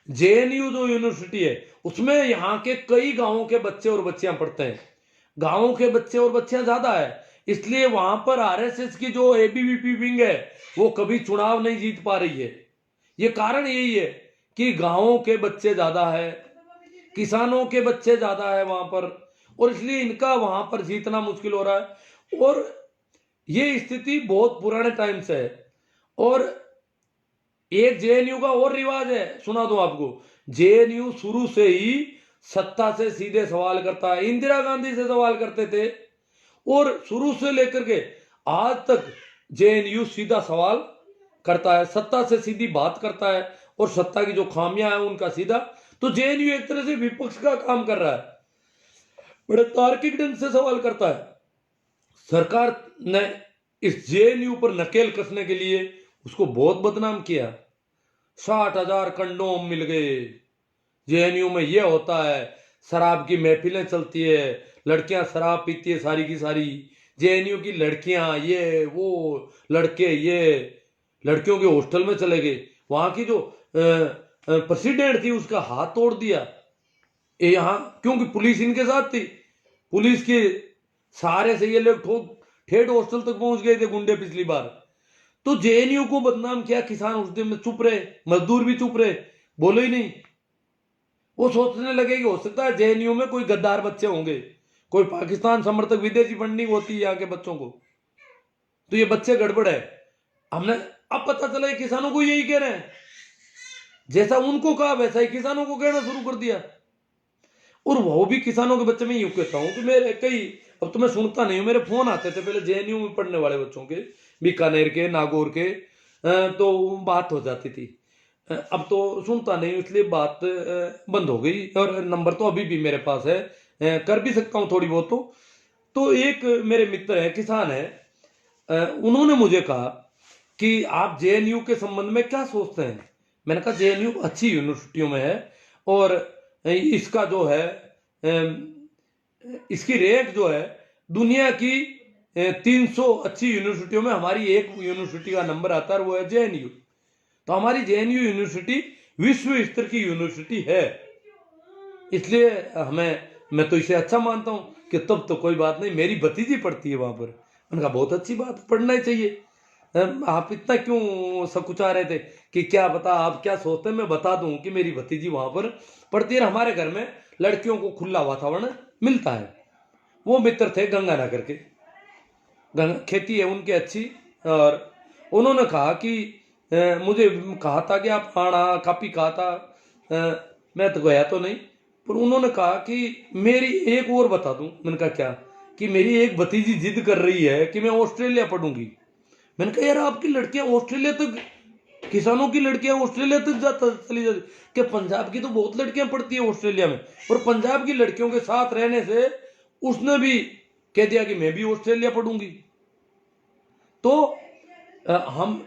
JNU जो university है उसमें यहाँ के कई गांवों के बच्चे और बच्चियां पढ़ते हैं। गांवों के बच्चे और बच्चियां ज्यादा है, इसलिए वहां पर आरएसएस की जो एबीवीपी विंग है वो कभी चुनाव नहीं जीत पा रही है। ये कारण यही है कि गांवों के बच्चे ज्यादा है, किसानों के बच्चे ज्यादा है वहां पर, और इसलिए इनका वहां पर जीतना मुश्किल हो रहा है। और ये स्थिति बहुत पुराने टाइम से है। और एक जेएनयू का और रिवाज है, सुना दो आपको। जेएनयू शुरू से ही सत्ता से सीधे सवाल करता है, इंदिरा गांधी से सवाल करते थे, और शुरू से लेकर के आज तक जेएनयू सीधा सवाल करता है, सत्ता से सीधी बात करता है, और सत्ता की जो खामियां हैं उनका सीधा। तो जेएनयू एक तरह से विपक्ष का काम कर रहा है, बड़े तार्किक ढंग से सवाल करता है। सरकार ने इस जेएनयू पर नकेल कसने के लिए उसको बहुत बदनाम किया। 60,000 कंडोम मिल गए, जेएनयू में ये होता है, शराब की महफिलें चलती है, लड़कियां शराब पीती है सारी की सारी, जेएनयू की लड़कियां ये वो, लड़के ये, लड़कियों के हॉस्टल में चले गए, वहां की जो प्रेसिडेंट थी उसका हाथ तोड़ दिया। ये यहाँ क्योंकि पुलिस इनके साथ थी, पुलिस के सहारे से ये लोग ठेठ हॉस्टल तक पहुंच गए थे गुंडे पिछली बार। तो जेएनयू को बदनाम किया, किसान उस दिन में चुप रहे, मजदूर भी चुप रहे, बोले ही नहीं। वो सोचने लगे कि हो सकता है जेएनयू में कोई गद्दार बच्चे होंगे, कोई पाकिस्तान समर्थक विदेशी फंडिंग होती है यहाँ के बच्चों को, तो ये बच्चे गड़बड़ है। हमने अब पता चला किसानों को यही कह रहे हैं, जैसा उनको कहा वैसा ही किसानों को कहना शुरू कर दिया। और वो भी किसानों के बच्चे, मैं यूं कहता हूं कि मेरे कई, अब तो मैं सुनता नहीं हूं, मेरे फोन आते थे पहले जेएनयू में पढ़ने वाले बच्चों के, बीकानेर के, नागौर के, तो बात हो जाती थी। अब तो सुनता नहीं, इसलिए बात बंद हो गई, और नंबर तो अभी भी मेरे पास है, कर भी सकता हूँ थोड़ी बहुत। तो एक मेरे मित्र है, किसान है, उन्होंने मुझे कहा कि आप जेएनयू के संबंध में क्या सोचते हैं। मैंने कहा जेएनयू अच्छी यूनिवर्सिटियों में है, और इसका जो है इसकी रैंक जो है दुनिया की 300 अच्छी यूनिवर्सिटियों में हमारी एक यूनिवर्सिटी का नंबर आता है, वो है जेएनयू। तो हमारी जेएनयू यूनिवर्सिटी विश्व स्तर की यूनिवर्सिटी है, इसलिए मैं तो इसे अच्छा मानता हूं कि तब तो कोई बात नहीं, मेरी भतीजी पढ़ती है वहां पर। उनका बहुत अच्छी बात, पढ़ना ही चाहिए। आप इतना क्यों सकुचा रहे थे कि क्या बता आप क्या सोचते हैं, मैं बता दूं कि मेरी भतीजी वहां पर पढ़ती है। हमारे घर में लड़कियों को खुला वातावरण मिलता है। वो मित्र थे गंगानगर के, खेती है उनकी अच्छी, और उन्होंने कहा कि मुझे कहा था कि आप आना, काफी कहा था, मैं तो गया तो नहीं, पर उन्होंने कहा कि मेरी एक और बता दूं। मैंने कहा क्या? कि मेरी एक भतीजी जिद कर रही है कि मैं ऑस्ट्रेलिया पढ़ूंगी। मैंने कहा यार आपकी लड़कियां ऑस्ट्रेलिया तक, किसानों की लड़कियां ऑस्ट्रेलिया तक चली जाती, कि पंजाब की तो बहुत लड़कियां पढ़ती है ऑस्ट्रेलिया में, और पंजाब की लड़कियों के साथ रहने से उसने भी कह दिया कि मैं भी ऑस्ट्रेलिया पढ़ूंगी। तो हम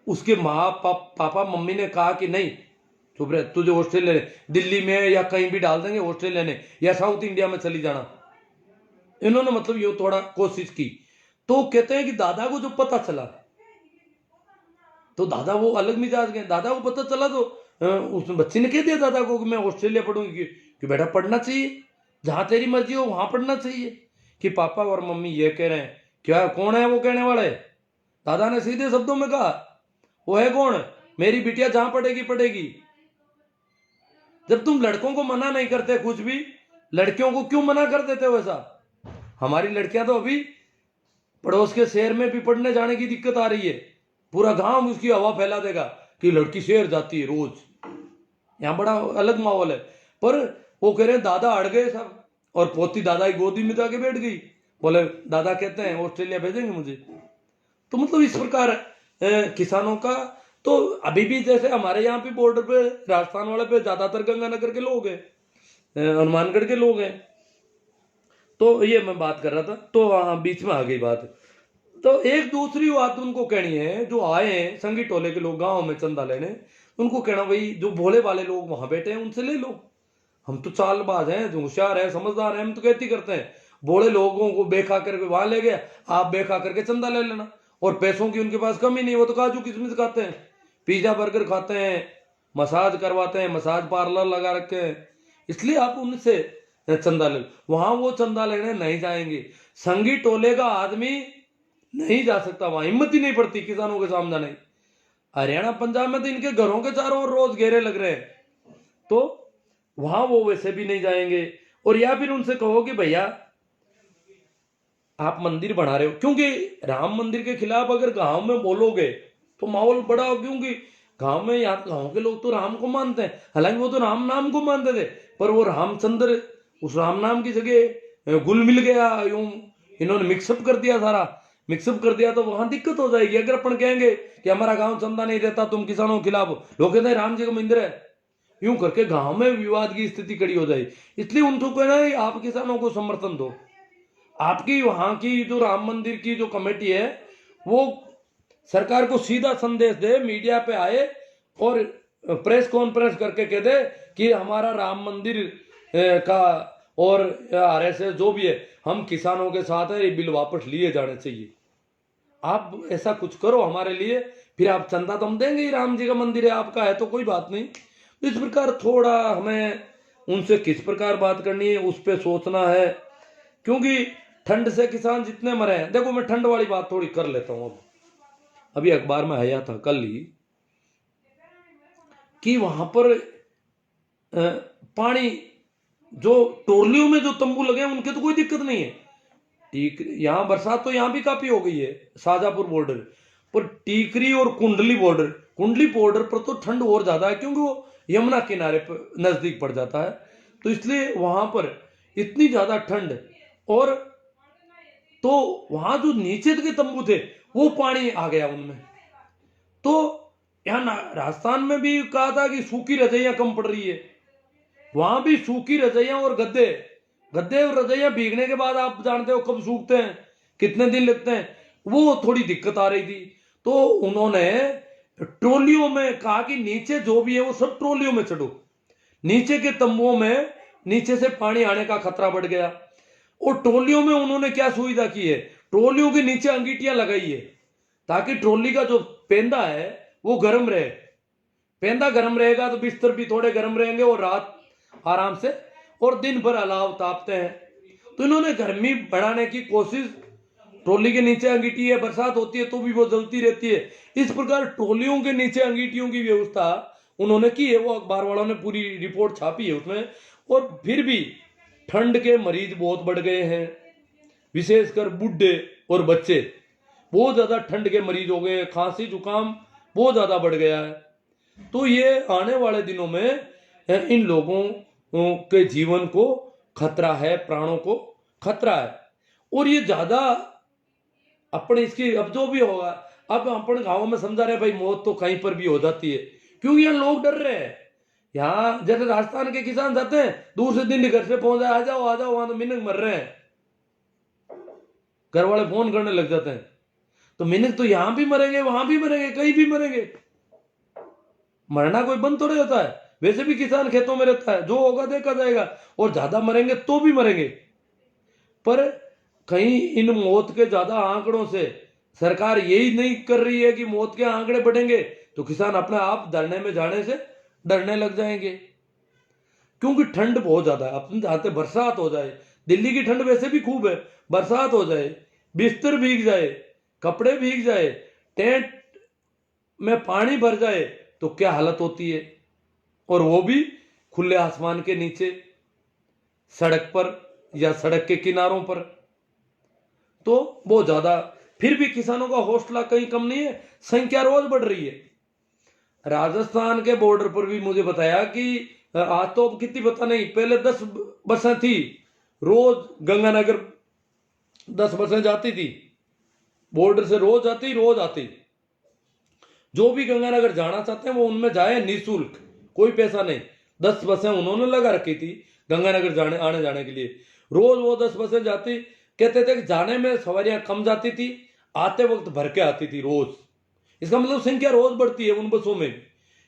उसके माँ पापा मम्मी ने कहा कि नहीं चुप रहे, तुझे ऑस्ट्रेलिया दिल्ली में या कहीं भी डाल देंगे ऑस्ट्रेलिया ने, या साउथ इंडिया में चली जाना। इन्होंने मतलब ये थोड़ा कोशिश की। तो कहते हैं कि दादा को जो पता चला, तो दादा वो अलग मिजाज गए, दादा को पता चला तो उस बच्ची ने कह दिया दादा को कि मैं ऑस्ट्रेलिया पढ़ूंगी, कि बेटा पढ़ना चाहिए, जहां तेरी मर्जी हो वहां पढ़ना चाहिए। कि पापा और मम्मी ये कह रहे हैं, क्या कौन है वो कहने वाले? दादा ने सीधे शब्दों में कहा, वो है कौन? मेरी बिटिया जहां पढ़ेगी पढ़ेगी। जब तुम लड़कों को मना नहीं करते कुछ भी, लड़कियों को क्यों मना कर देते हो ऐसा? हमारी लड़कियां तो अभी पड़ोस के शहर में भी पढ़ने जाने की दिक्कत आ रही है, पूरा गांव उसकी हवा फैला देगा कि लड़की शहर जाती है रोज, यहाँ बड़ा अलग माहौल है। पर वो कह रहे हैं दादा अड़ गए सब, और पोती दादा की गोदी में जाके बैठ गई, बोले दादा कहते हैं ऑस्ट्रेलिया भेजेंगे मुझे। तो मतलब इस प्रकार किसानों का तो अभी भी, जैसे हमारे यहाँ पे बॉर्डर पे राजस्थान वाले पे ज्यादातर गंगानगर के लोग हैं, हनुमानगढ़ के लोग हैं। तो ये मैं बात कर रहा था, तो बीच में आ गई बात। तो एक दूसरी बात उनको कहनी है, जो आए हैं संगी टोले के लोग गांव में चंदा लेने, उनको कहना भाई जो भोले वाले लोग वहां बैठे हैं उनसे ले लो, हम तो चालबाज हैं, जो होशियार है, समझदार है, हम तो कहती करते हैं। भोले लोगों को बेखा करके वहां ले गया, आप बेखा करके चंदा ले लेना, और पैसों की उनके पास कमी नहीं, वो तो काजू किशमिश खाते हैं, पिज्जा बर्गर खाते हैं, मसाज करवाते हैं, मसाज पार्लर लगा रखे हैं, इसलिए आप उनसे चंदा ले। वहां वो चंदा लेने नहीं जाएंगे। संगी टोले का आदमी नहीं जा सकता वहां, हिम्मत ही नहीं पड़ती किसानों के सामने जाने। हरियाणा पंजाब में तो इनके घरों के चारों ओर रोज घेरे लग रहे हैं, तो वहां वो वैसे भी नहीं जाएंगे। और या फिर उनसे कहो कि भैया आप मंदिर बना रहे हो, क्योंकि राम मंदिर के खिलाफ अगर गांव में बोलोगे तो माहौल बड़ा हो, क्योंकि गांव में यहाँ गांव के लोग तो राम को मानते हैं, हालांकि वो तो राम नाम को मानते थे, पर वो रामचंद्र उस राम नाम की जगह गुल मिल गया, यूं इन्होंने मिक्सअप कर दिया, सारा मिक्सअप कर दिया, तो वहां दिक्कत हो जाएगी। अगर अपन कहेंगे कि हमारा गांव चंदा नहीं देता, तुम किसानों के खिलाफ, लोग कहते हैं राम जी का मंदिर है, यूं करके गांव में विवाद की स्थिति खड़ी हो जाए। इसलिए उनको कहना है आप किसानों को समर्थन दो। आपकी वहां की जो राम मंदिर की जो कमेटी है वो सरकार को सीधा संदेश दे, मीडिया पे आए और प्रेस कॉन्फ्रेंस करके कह दे कि हमारा राम मंदिर का और आरएसएस जो भी है, हम किसानों के साथ है, ये बिल वापस लिए जाने चाहिए। आप ऐसा कुछ करो हमारे लिए, फिर आप चंदा तो हम देंगे ही, राम जी का मंदिर है, आपका है तो कोई बात नहीं। इस प्रकार थोड़ा हमें उनसे किस प्रकार बात करनी है उस पर सोचना है, क्योंकि ठंड से किसान जितने मरे हैं। देखो मैं ठंड वाली बात थोड़ी कर लेता हूं। अभी अखबार में आया था कल ही कि वहां पर पानी जो टोलियों में जो तंबू लगे हैं उनके तो कोई दिक्कत नहीं है। ठीक, यहाँ बरसात तो यहाँ भी काफी हो गई है शाजापुर बॉर्डर पर, टीकरी और कुंडली बॉर्डर पर तो ठंड और ज्यादा है, क्योंकि वो यमुना किनारे पर नजदीक पड़ जाता है, तो इसलिए वहां पर इतनी ज्यादा ठंड। और तो वहां जो नीचे के तंबू थे वो पानी आ गया उनमें। तो यहाँ राजस्थान में भी कहा था कि सूखी रजाइयां कम पड़ रही है, वहां भी सूखी रजाइयां और गद्दे और रजाइयां भीगने के बाद आप जानते हो कब सूखते हैं, कितने दिन लगते हैं, वो थोड़ी दिक्कत आ रही थी। तो उन्होंने ट्रोलियों में कहा कि नीचे जो भी है वो सब ट्रोलियों में चढ़ो, नीचे के तंबुओं में नीचे से पानी आने का खतरा बढ़ गया। और ट्रोलियों में उन्होंने क्या सुविधा की है, ट्रोलियों के नीचे अंगीठियां लगाई है, ताकि ट्रोली का जो पेंदा है वो गर्म रहे। पेंदा गर्म रहेगा तो बिस्तर भी थोड़े गर्म रहेंगे और रात आराम से, और दिन भर अलाव तापते हैं। तो इन्होंने गर्मी बढ़ाने की कोशिश, ट्रोली के नीचे अंगीठी है, बरसात होती है तो भी वो जलती रहती है, इस प्रकार ट्रोलियों के नीचे अंगीठियों की व्यवस्था उन्होंने की है। वो अखबार वालों ने पूरी रिपोर्ट छापी है उसमें। और फिर भी ठंड के मरीज बहुत बढ़ गए हैं, विशेषकर बूढ़े और बच्चे बहुत ज्यादा ठंड के मरीज हो गए, खांसी जुकाम बहुत ज्यादा बढ़ गया है। तो ये आने वाले दिनों में इन लोगों के जीवन को खतरा है, प्राणों को खतरा है। और ये ज्यादा अपने इसकी अब जो भी होगा, अब अपन गांवों में समझा रहे भाई मौत तो कहीं पर भी हो जाती है, क्योंकि यहाँ लोग डर रहे हैं। यहाँ जैसे राजस्थान के किसान जाते हैं दूर से दिन घर से पहुंच जाए, आ जाओ वहां तो मिनक मर रहे हैं, घर वाले फोन करने लग जाते हैं। तो मिनक तो यहां भी मरेंगे, वहां भी मरेंगे, कहीं भी मरेंगे, मरना कोई बंद थोड़े होता है। वैसे भी किसान खेतों में रहता है, जो होगा देखा जाएगा, और ज्यादा मरेंगे तो भी मरेंगे। पर कहीं इन मौत के ज्यादा आंकड़ों से सरकार यही नहीं कर रही है कि मौत के आंकड़े बढ़ेंगे तो किसान अपने आप धरने में जाने से डरने लग जाएंगे, क्योंकि ठंड बहुत ज्यादा है। अपन चाहते बरसात हो जाए, दिल्ली की ठंड वैसे भी खूब है, बरसात हो जाए, बिस्तर भीग जाए, कपड़े भीग जाए, टेंट में पानी भर जाए तो क्या हालत होती है, और वो भी खुले आसमान के नीचे, सड़क पर या सड़क के किनारों पर। तो बहुत ज्यादा, फिर भी किसानों का हौसला कहीं कम नहीं है, संख्या रोज बढ़ रही है। राजस्थान के बॉर्डर पर भी मुझे बताया कि आज तो कितनी पता नहीं, पहले 10 बसें थी रोज, गंगानगर 10 बसें जाती थी बॉर्डर से, रोज आती। जो भी गंगानगर जाना चाहते हैं वो उनमें जाए निःशुल्क, कोई पैसा नहीं। 10 बसें उन्होंने लगा रखी थी गंगानगर आने जाने के लिए। रोज वो 10 बसें जाती, कहते थे कि जाने में सवारियां कम जाती थी, आते वक्त भर के आती थी रोज। इसका मतलब संख्या रोज बढ़ती है उन बसों में।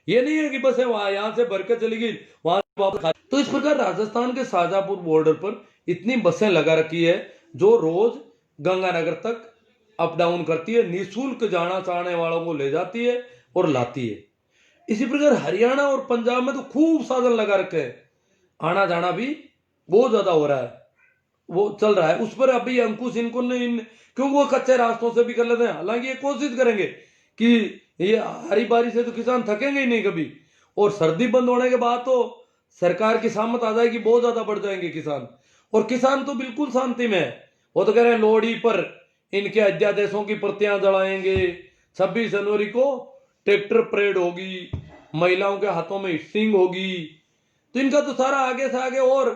ये नहीं है कि बसें वहां यहां से भर के चली गई वहां वापस। तो इस प्रकार राजस्थान के शाजापुर बॉर्डर पर इतनी बसें लगा रखी है जो रोज गंगानगर तक अप डाउन करती है, निःशुल्क जाना चाहने वालों को ले जाती है और लाती है। इसी प्रकार हरियाणा और पंजाब में तो खूब साधन लगा रखे हैं, आना जाना भी बहुत ज्यादा हो रहा है, वो चल रहा है। उस पर अभी अंकुश इनको क्योंकि वो कच्चे रास्तों से भी कर लेते हैं। हालांकि ये कोशिश करेंगे कि ये हरी बारी से तो किसान थकेंगे ही नहीं कभी, और सर्दी बंद होने के बाद तो सरकार की सामत आ जाएगी, बहुत ज्यादा बढ़ जाएंगे किसान। और किसान तो बिल्कुल शांति में है, वो तो कह रहे हैं लोहड़ी पर इनके अध्यादेशों की प्रतियां जलाएंगे, 26 जनवरी को ट्रैक्टर परेड होगी, महिलाओं के हाथों में स्टिंग होगी। तो इनका तो सारा आगे से आगे और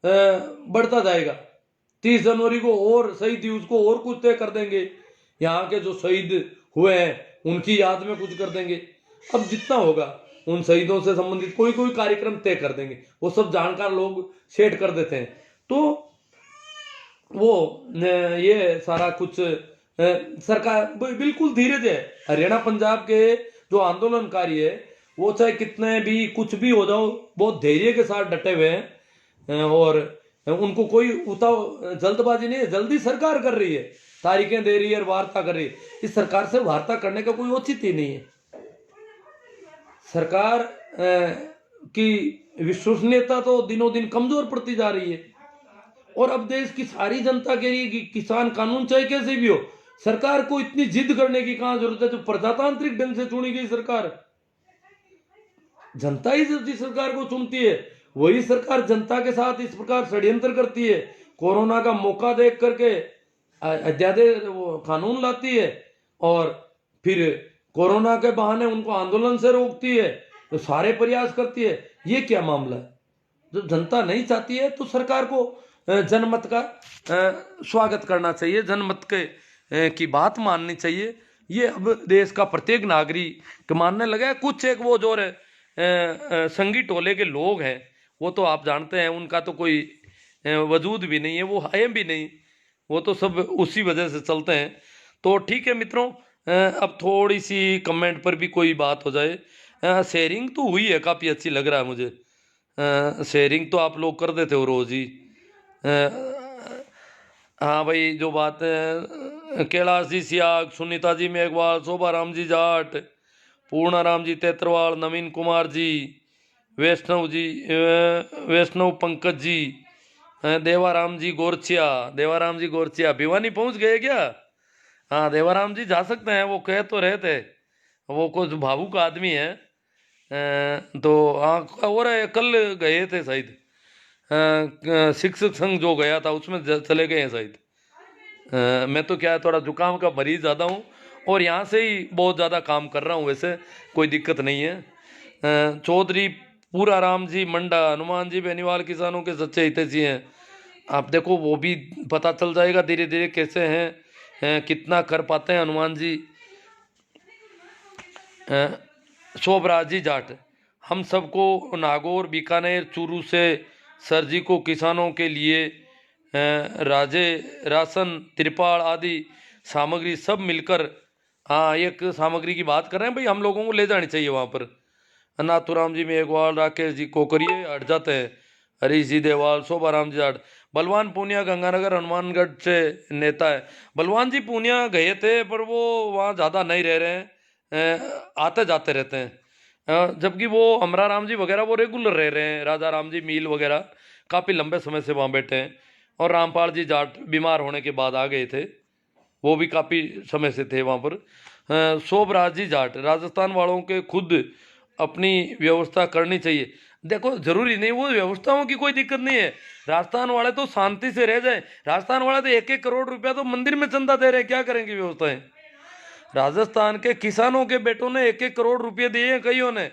बढ़ता जाएगा। 30 जनवरी को और शहीद दिवस को और कुछ तय कर देंगे, यहाँ के जो शहीद हुए हैं उनकी याद में कुछ कर देंगे। अब जितना होगा उन शहीदों से संबंधित कोई कोई कार्यक्रम तय कर देंगे, वो सब जानकार लोग सेट कर देते हैं। तो वो ये सारा कुछ सरकार बिल्कुल धीरे है। हरियाणा पंजाब के जो आंदोलनकारी है वो चाहे कितने भी कुछ भी हो जाओ, बहुत धैर्य के साथ डटे हुए हैं, और उनको कोई जल्दबाजी नहीं है। जल्दी सरकार कर रही है, तारीखें दे रही है और वार्ता कर रही है। इस सरकार से वार्ता करने का कोई औचित्य ही नहीं है। सरकार की विश्वसनीयता तो दिनों दिन कमजोर पड़ती जा रही है, और अब देश की सारी जनता के लिए कि किसान कानून चाहे कैसे भी हो, सरकार को इतनी जिद करने की कहां जरूरत है। तो प्रजातांत्रिक ढंग से चुनी गई सरकार, जनता ही जिस सरकार को चुनती है, वही सरकार जनता के साथ इस प्रकार षड्यंत्र करती है, कोरोना का मौका देख करके अध्यादेश कानून लाती है, और फिर कोरोना के बहाने उनको आंदोलन से रोकती है, तो सारे प्रयास करती है। ये क्या मामला है? जब जनता नहीं चाहती है तो सरकार को जनमत का स्वागत करना चाहिए, जनमत के की बात माननी चाहिए। ये अब देश का प्रत्येक नागरिक मानने लगा है। कुछ एक वो जो संगी टोले के लोग हैं, वो तो आप जानते हैं उनका तो कोई वजूद भी नहीं है, वो है भी नहीं, वो तो सब उसी वजह से चलते हैं। तो ठीक है मित्रों, अब थोड़ी सी कमेंट पर भी कोई बात हो जाए। शेयरिंग तो हुई है, काफ़ी अच्छी लग रहा है मुझे। शेयरिंग तो आप लोग कर देते हो रोज ही। हाँ भाई, जो बात है कैलाश जी सियाग, सुनीता जी मेघवाल, शोभा राम जी जाट, पूर्णा राम जी तेतरवाल, नवीन कुमार जी, वैष्णव जी, वैष्णव पंकज जी, देवाराम जी गोरचिया, देवाराम जी गोरचिया भिवानी पहुंच गए क्या? हाँ देवाराम जी जा सकते हैं, वो कह तो रहे थे, वो कुछ भावुक आदमी है। तो हाँ, और कल गए थे शायद, शिक्षक संघ जो गया था उसमें चले गए हैं शायद। मैं तो क्या है, थोड़ा जुकाम का मरीज ज़्यादा हूँ, और यहाँ से ही बहुत ज़्यादा काम कर रहा हूँ, वैसे कोई दिक्कत नहीं है। चौधरी पूरा राम जी मंडा, हनुमान जी बेनीवाल किसानों के सच्चे हितैषी हैं। आप देखो वो भी पता चल जाएगा धीरे धीरे कैसे हैं, कितना कर पाते हैं हनुमान जी। शोभराज जी जाट, हम सबको नागौर, बीकानेर, चूरू से सर जी को किसानों के लिए राजे, राशन, तिरपाल आदि सामग्री सब मिलकर, हाँ एक सामग्री की बात कर रहे हैं भाई, हम लोगों को ले जानी चाहिए वहाँ पर। नाथुराम जी मेघवाल, राकेश जी कोकरिए हट जाते हैं, हरीश जी देवाल, शोभा राम जी जाट, बलवान पूनिया गंगानगर हनुमानगढ़ से नेता है। बलवान जी पूनिया गए थे, पर वो वहाँ ज़्यादा नहीं रह रहे हैं, आते जाते रहते हैं। जबकि वो अमरा राम जी वगैरह वो रेगुलर रह रहे हैं, राजा राम जी मील वगैरह काफ़ी लंबे समय से वहाँ बैठे हैं। और रामपाल जी जाट बीमार होने के बाद आ गए थे, वो भी काफ़ी समय से थे वहाँ पर। शोभराज जी जाट, राजस्थान वालों के खुद अपनी व्यवस्था करनी चाहिए। देखो जरूरी नहीं, वो व्यवस्थाओं की कोई दिक्कत नहीं है, राजस्थान वाले तो शांति से रह जाए। राजस्थान वाले तो 1-1 करोड़ रुपया तो मंदिर में चंदा दे रहे हैं, क्या करेंगे व्यवस्थाएं? राजस्थान के किसानों के बेटों ने 1-1 करोड़ रुपये दिए हैं कईयों ने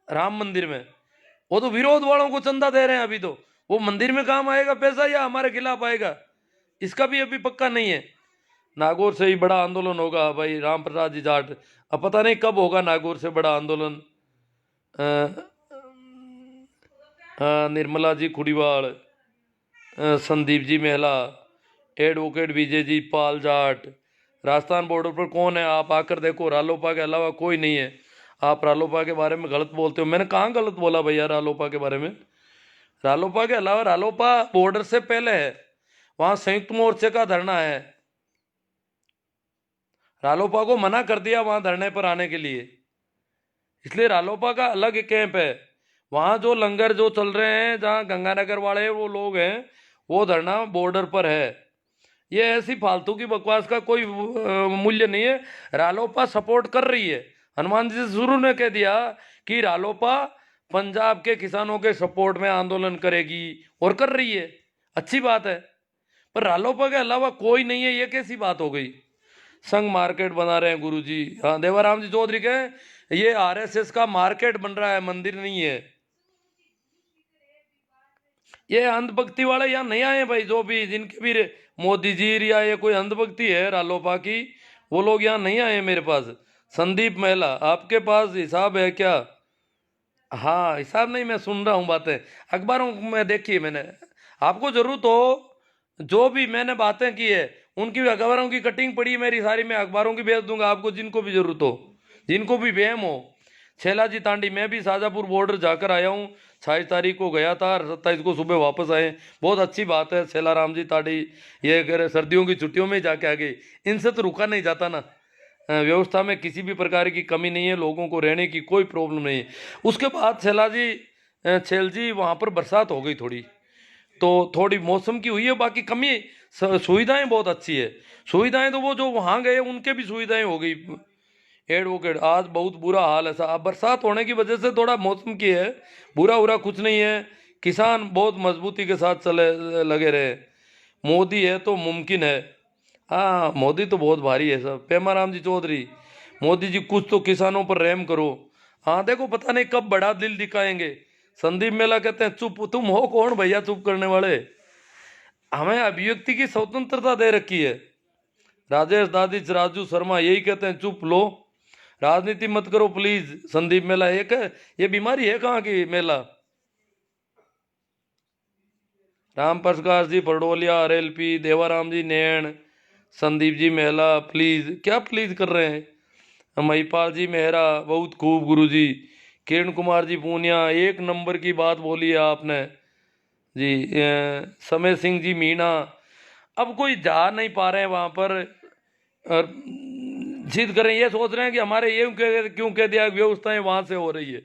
राम मंदिर में, वो तो विरोध वालों को चंदा दे रहे हैं। अभी तो वो मंदिर में काम आएगा पैसा या हमारे खिलाफ आएगा, इसका भी अभी पक्का नहीं है। नागौर से ही बड़ा आंदोलन होगा भाई, राम प्रसाद जी जाट। अब पता नहीं कब होगा नागौर से बड़ा आंदोलन। निर्मला जी खुड़ीवाल, संदीप जी मेहला, एडवोकेट विजय जी पाल जाट। राजस्थान बॉर्डर पर कौन है? आप आकर देखो, रालोपा के अलावा कोई नहीं है। आप रालोपा के बारे में गलत बोलते हो। मैंने कहाँ गलत बोला भैया रालोपा के बारे में? रालोपा के अलावा रालोपा बॉर्डर से पहले है, वहां संयुक्त मोर्चे का धरना है। रालोपा को मना कर दिया वहां धरने पर आने के लिए। इसलिए रालोपा का अलग कैंप है। वहाँ जो लंगर जो चल रहे हैं, जहाँ गंगानगर वाले वो लोग हैं, वो धरना बॉर्डर पर है। ये ऐसी फालतू की बकवास का कोई मूल्य नहीं है। रालोपा सपोर्ट कर रही है। हनुमान जी से शुरू ने कह दिया कि रालोपा पंजाब के किसानों के सपोर्ट में आंदोलन करेगी, और कर रही है, अच्छी बात है। पर रालोपा के अलावा कोई नहीं है, ये कैसी बात हो गई। संघ मार्केट बना रहे हैं गुरुजी। हाँ, देवाराम जी चौधरी कहे ये आरएसएस का मार्केट बन रहा है, मंदिर नहीं है। ये अंधभक्ति वाले यहाँ नहीं आए भाई, जो भी जिनके भी मोदी जी या ये कोई अंधभक्ति है रालोपा की, वो लोग यहाँ नहीं आए मेरे पास। संदीप महिला, आपके पास हिसाब है क्या? हाँ, हिसाब नहीं, मैं सुन रहा हूँ बातें, अखबारों में देखी है मैंने। आपको जरूरत हो, जो भी मैंने बातें की है उनकी भी अखबारों की कटिंग पड़ी है मेरी सारी, मैं अखबारों की भेज दूंगा आपको, जिनको भी जरूरत हो, जिनको भी वहम हो। छैलाजी तांडी, मैं भी शाजापुर बॉर्डर जाकर आया हूँ, 26 तारीख को गया था, 27 को सुबह वापस आए। बहुत अच्छी बात है। छैलाराम जी तांडी ये अगर सर्दियों की छुट्टियों में जाके आ गए, इनसे तो रुका नहीं जाता ना। व्यवस्था में किसी भी प्रकार की कमी नहीं है, लोगों को रहने की कोई प्रॉब्लम नहीं है। उसके बाद छैल जी वहाँ पर बरसात हो गई थोड़ी, तो थोड़ी मौसम की हुई है, बाकी कमी सुविधाएं बहुत अच्छी है। सुविधाएं तो वो जो वहाँ गए उनके भी सुविधाएं हो गई। एडवोकेट, आज बहुत बुरा हाल है साहब, बरसात होने की वजह से थोड़ा मौसम की है, बुरा बुरा कुछ नहीं है। किसान बहुत मजबूती के साथ चले लगे रहे। मोदी है तो मुमकिन है। हाँ, मोदी तो बहुत भारी है सब। पेमाराम जी चौधरी, मोदी जी कुछ तो किसानों पर रहम करो। हाँ देखो, पता नहीं कब बड़ा दिल दिखाएंगे। संदीप मेला कहते हैं चुप, तुम हो कौन भैया चुप करने वाले? हमें अभिव्यक्ति की स्वतंत्रता दे रखी है। राजेश दादिच राजू शर्मा यही कहते हैं, चुप लो, राजनीति मत करो प्लीज। संदीप मेला एक है, ये बीमारी है कहाँ की मेला? राम प्रकाश जी परडोलिया आरएलपी, देवाराम जी नैण, संदीप जी मेहला, प्लीज क्या प्लीज कर रहे हैं? महिपाल जी मेहरा, बहुत खूब गुरुजी। किरण कुमार जी पूनिया, एक नंबर की बात बोली है आपने जी। समय सिंह जी मीणा, अब कोई जा नहीं पा रहे हैं वहां पर, और जिद कर रहे हैं, ये सोच रहे हैं कि हमारे ये क्यों कह दिया, व्यवस्थाएं वहां से हो रही है,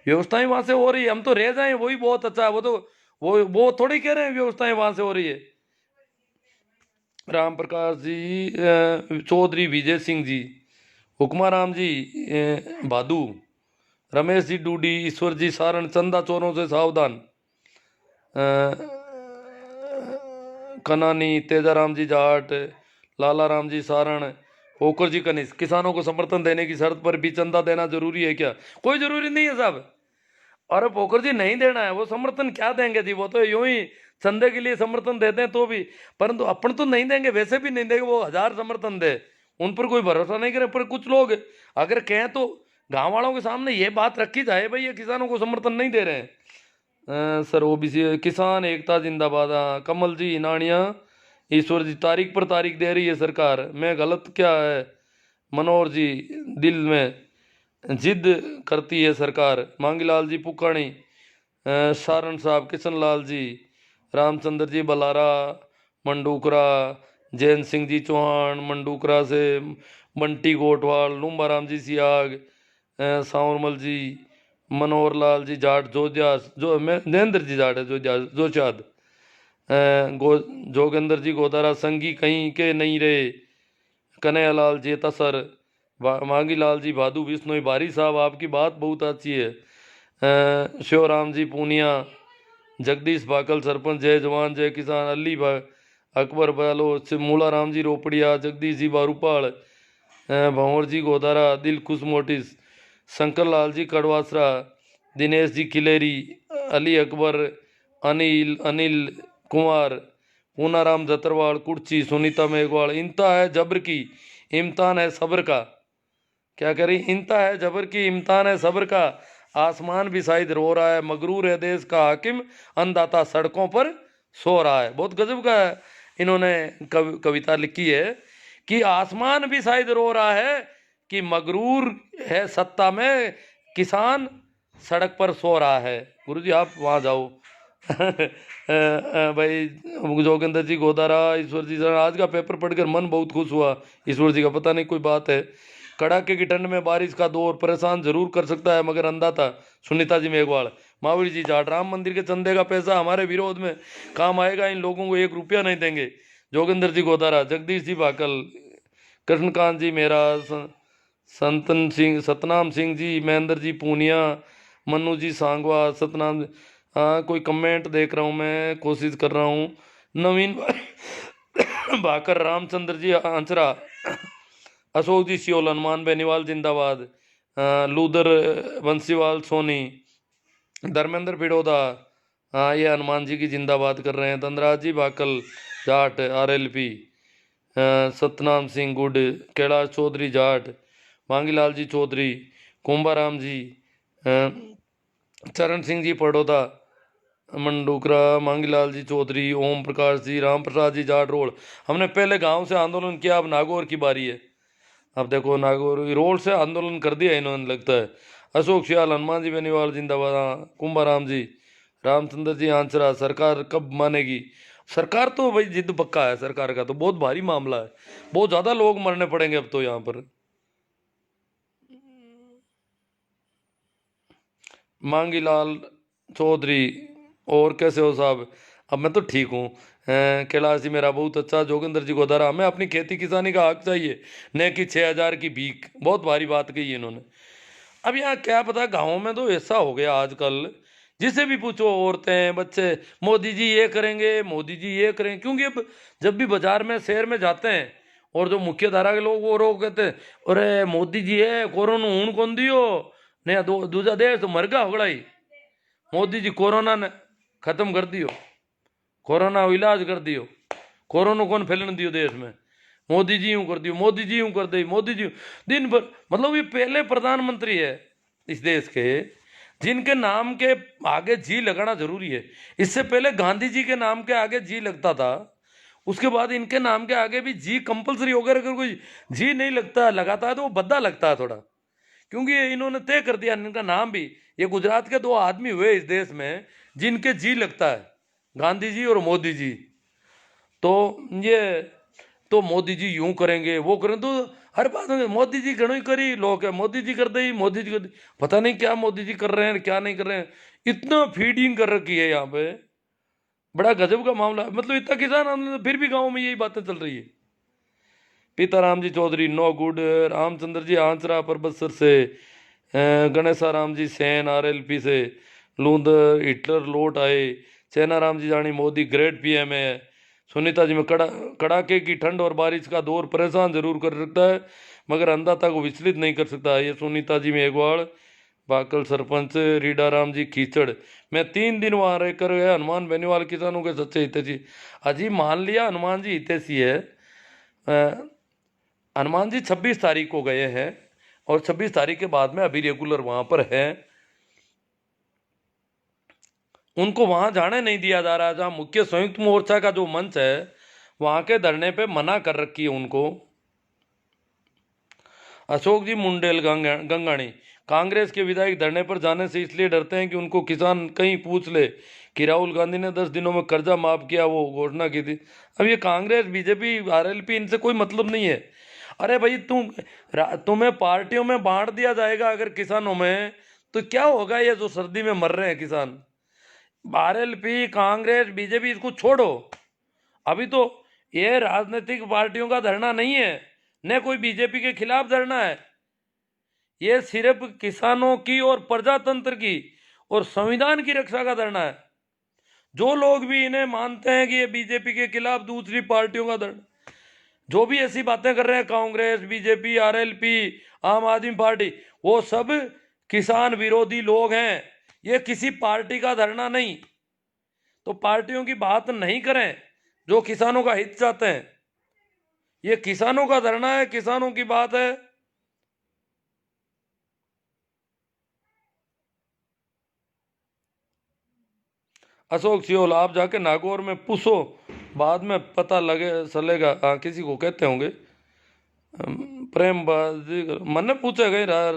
व्यवस्थाएं वहां से हो रही है, हम तो रह जाएं वही बहुत अच्छा है। वो तो वो थोड़ी कह रहे हैं व्यवस्थाएं वहां से हो रही है। राम प्रकाश जी चौधरी, विजय सिंह जी, हुक्माराम जी भादू, रमेश जी डूडी, ईश्वर जी सारण, चंदा चोरों से सावधान, कनानी, तेजाराम जी जाट, लाला राम जी सारण, पोकर जी कनिष्ठ, किसानों को समर्थन देने की शर्त पर भी चंदा देना जरूरी है क्या? कोई जरूरी नहीं है साहब। अरे पोकर जी, नहीं देना है, वो समर्थन क्या देंगे जी, वो तो यूं ही चंदे के लिए समर्थन देते हैं तो भी, परंतु अपन तो नहीं देंगे, वैसे भी नहीं देंगे। वो 1000 समर्थन दे, उन पर कोई भरोसा नहीं करे। पर कुछ लोग अगर कहें तो गांव वालों के सामने ये बात रखी जाए, भाई ये किसानों को समर्थन नहीं दे रहे हैं। सर ओबीसी किसान एकता जिंदाबाद। हाँ, कमल जी नानिया, ईश्वर जी, तारीख पर तारीख दे रही है सरकार, मैं गलत क्या है? मनोहर जी, दिल में जिद करती है सरकार। मांगीलाल जी पुकाणी, सारण साहब, किशन लाल जी, रामचंद्र जी बलारा, मंडूकरा, जैन सिंह जी चौहान मंडूकरा से, बंटी गोटवाल, लुम्बाराम जी सियाग, सांवरमल जी, मनोहर लाल जी जाट, जोजा जो नरेंद्र जी जाट है, जोशाद, जोगेंद्र जी गोदारा, संगी कहीं के नहीं रहे, कन्हैयालाल जेता सर, मांगी लाल जी भादू, विष्णु बारी साहब, आपकी बात बहुत अच्छी है। शिवराम जी पूनिया, जगदीश भाकल सरपंच, जय जवान जय किसान, अली अकबर बालो, मूला राम जी रोपड़िया, जगदीश जी बारूपाल, भंवर जी गोदारा, दिल खुश मोटिस, शंकर लाल जी कड़वासरा, दिनेश जी खिलेरी, अली अकबर, अनिल कुमार, पूनाराम जतरवाल, कुर्ची, सुनीता मेघवाल। इंता है जबर की, इम्तान है सब्र का। क्या करें, इंता है जबर की, इम्तान है सब्र का। आसमान भी शायद रो रहा है, मगरूर है देश का हाकिम, अन्नदाता सड़कों पर सो रहा है। बहुत गजब का इन्होंने कविता लिखी है कि आसमान भी शायद रो रहा है कि मगरूर है सत्ता में, किसान सड़क पर सो रहा है। गुरुजी आप वहाँ जाओ। भाई जोगिंदर जी गोदारा, ईश्वर जी सर, आज का पेपर पढ़कर मन बहुत खुश हुआ। ईश्वर जी का पता नहीं कोई बात है। कड़ाके की ठंड में बारिश का दौर परेशान जरूर कर सकता है मगर अंधा था। सुनीता जी मेघवाल। महावीर जी जाट। राम मंदिर के चंदे का पैसा हमारे विरोध में काम आएगा, इन लोगों को 1 रुपया नहीं देंगे। जोगिंदर जी गोदारा। जगदीश जी भाकल। कृष्णकांत जी मेरा। संतन सिंह सतनाम सिंह जी। महेंद्र जी पूनिया। मनु जी सांगवा। सतनाम। हाँ कोई कमेंट देख रहा हूँ मैं, कोशिश कर रहा हूँ। नवीन भाकर। रामचंद्र जी आंचरा। अशोक जी सियोल। हनुमान बेनीवाल जिंदाबाद। लूदर बंसीवाल सोनी। धर्मेंद्र पिड़ोदा। हाँ ये हनुमान जी की जिंदाबाद कर रहे हैं। धनराज जी भाकल जाट RLP। सतनाम सिंह गुड। कैलाश चौधरी जाट। मांगीलाल जी चौधरी। कुंभाराम जी। चरण सिंह जी पड़ोदा मंडूकरा। मांगीलाल जी चौधरी। ओम प्रकाश जी। राम प्रसाद जी जाट रोड। हमने पहले गांव से आंदोलन किया, अब नागौर की बारी है। अब देखो नागौर रोड से आंदोलन कर दिया इन्होंने लगता है। अशोक सियाल। हनुमान जी बेनीवाल जिंदाबाद। हाँ कुंभाराम जी। रामचंद्र जी आंचरा। सरकार कब मानेगी? सरकार तो भाई जिद पक्का है सरकार का, तो बहुत भारी मामला है, बहुत ज्यादा लोग मरने पड़ेंगे अब तो यहाँ पर। मांगीलाल चौधरी। और कैसे हो साहब? अब मैं तो ठीक हूँ। कैलाश जी मेरा बहुत अच्छा। जोगिंदर जी गोदारा। हमें अपनी खेती किसानी का हक चाहिए, न कि 6,000 की भीख। बहुत भारी बात कही है इन्होंने। अब यहाँ क्या पता, गाँव में तो ऐसा हो गया आजकल, जिसे भी पूछो औरतें बच्चे, मोदी जी ये करेंगे, मोदी जी ये करेंगे। क्योंकि अब जब भी बाजार में शहर में जाते हैं और जो मुख्य धारा के लोग वो लोग कहते हैं अरे मोदी जी है कोरोना हूं कौन दियो ने दूजा देश तो मर गया होगड़ा ही। मोदी जी कोरोना ने खत्म कर दियो, कोरोना इलाज कर दियो, कोरोना कौन फैलने दियो देश में। मोदी जी यूं कर दियो, मोदी जी यूं कर दे, मोदी जी दिन भर। मतलब ये पहले प्रधानमंत्री है इस देश के जिनके नाम के आगे जी लगाना जरूरी है। इससे पहले गांधी जी के नाम के आगे जी लगता था, उसके बाद इनके नाम के आगे भी जी कंपलसरी हो गया। अगर कोई जी नहीं लगता लगाता है तो वो भद्दा लगता है थोड़ा, क्योंकि इन्होंने तय कर दिया इनका नाम भी। ये गुजरात के 2 आदमी हुए इस देश में जिनके जी लगता है, गांधी जी और मोदी जी। तो ये तो मोदी जी यूं करेंगे वो करें, तो हर बात में मोदी जी घणो ही करी लोग है, मोदी जी कर दे, मोदी जी कर दे। पता नहीं क्या मोदी जी कर रहे हैं क्या नहीं कर रहे हैं। इतना फीडिंग कर रखी है यहाँ पे, बड़ा गजब का मामला। मतलब इतना किसान आंदोलन फिर भी गाँव में यही बातें चल रही है। पीताराम जी चौधरी नो गुड। रामचंद्र जी आंचरा परबतसर से। गणेशा राम जी सैन RLP से। लूंदर हिटलर लौट आए। चैना राम जी जानी मोदी ग्रेट PM है। सुनीता जी में कड़ाके की ठंड और बारिश का दौर परेशान जरूर कर सकता है मगर अंधाता को विचलित नहीं कर सकता। ये सुनीता जी मेघवाड़। बाकल सरपंच। रीडा राम जी कीचड़। मैं 3 दिन वहां रहकर गया। हनुमान बेनीवाल किसानों के सच्चे हितैषी। अजी मान लिया हनुमान जी हितैषी है। हनुमान जी 26 तारीख को गए हैं और 26 तारीख के बाद में अभी रेगुलर वहां पर है। उनको वहां जाने नहीं दिया जा रहा। जहां मुख्य संयुक्त मोर्चा का जो मंच है वहां के धरने पे मना कर रखी है उनको। अशोक जी मुंडेल गंगाणी। कांग्रेस के विधायक धरने पर जाने से इसलिए डरते हैं कि उनको किसान कहीं पूछ ले कि राहुल गांधी ने 10 दिनों में कर्जा माफ किया, वो घोषणा की थी। अब ये कांग्रेस BJP RLP इनसे कोई मतलब नहीं है। अरे भाई तुम्हें पार्टियों में बांट दिया जाएगा अगर किसानों में, तो क्या होगा? ये जो सर्दी में मर रहे हैं किसान, RLP कांग्रेस BJP इसको छोड़ो। अभी तो ये राजनीतिक पार्टियों का धरना नहीं है, न कोई BJP के खिलाफ धरना है। ये सिर्फ किसानों की और प्रजातंत्र की और संविधान की रक्षा का धरना है। जो लोग भी इन्हें मानते हैं कि ये BJP के खिलाफ दूसरी पार्टियों का धरना, जो भी ऐसी बातें कर रहे हैं कांग्रेस BJP RLP आम आदमी पार्टी, वो सब किसान विरोधी लोग हैं। ये किसी पार्टी का धरना नहीं, तो पार्टियों की बात नहीं करें जो किसानों का हित चाहते हैं। ये किसानों का धरना है, किसानों की बात है। अशोक सियोल। आप जाके नागौर में पूछो, बाद में पता लगे चलेगा। हाँ किसी को कहते होंगे प्रेम मन पूछेगा यार,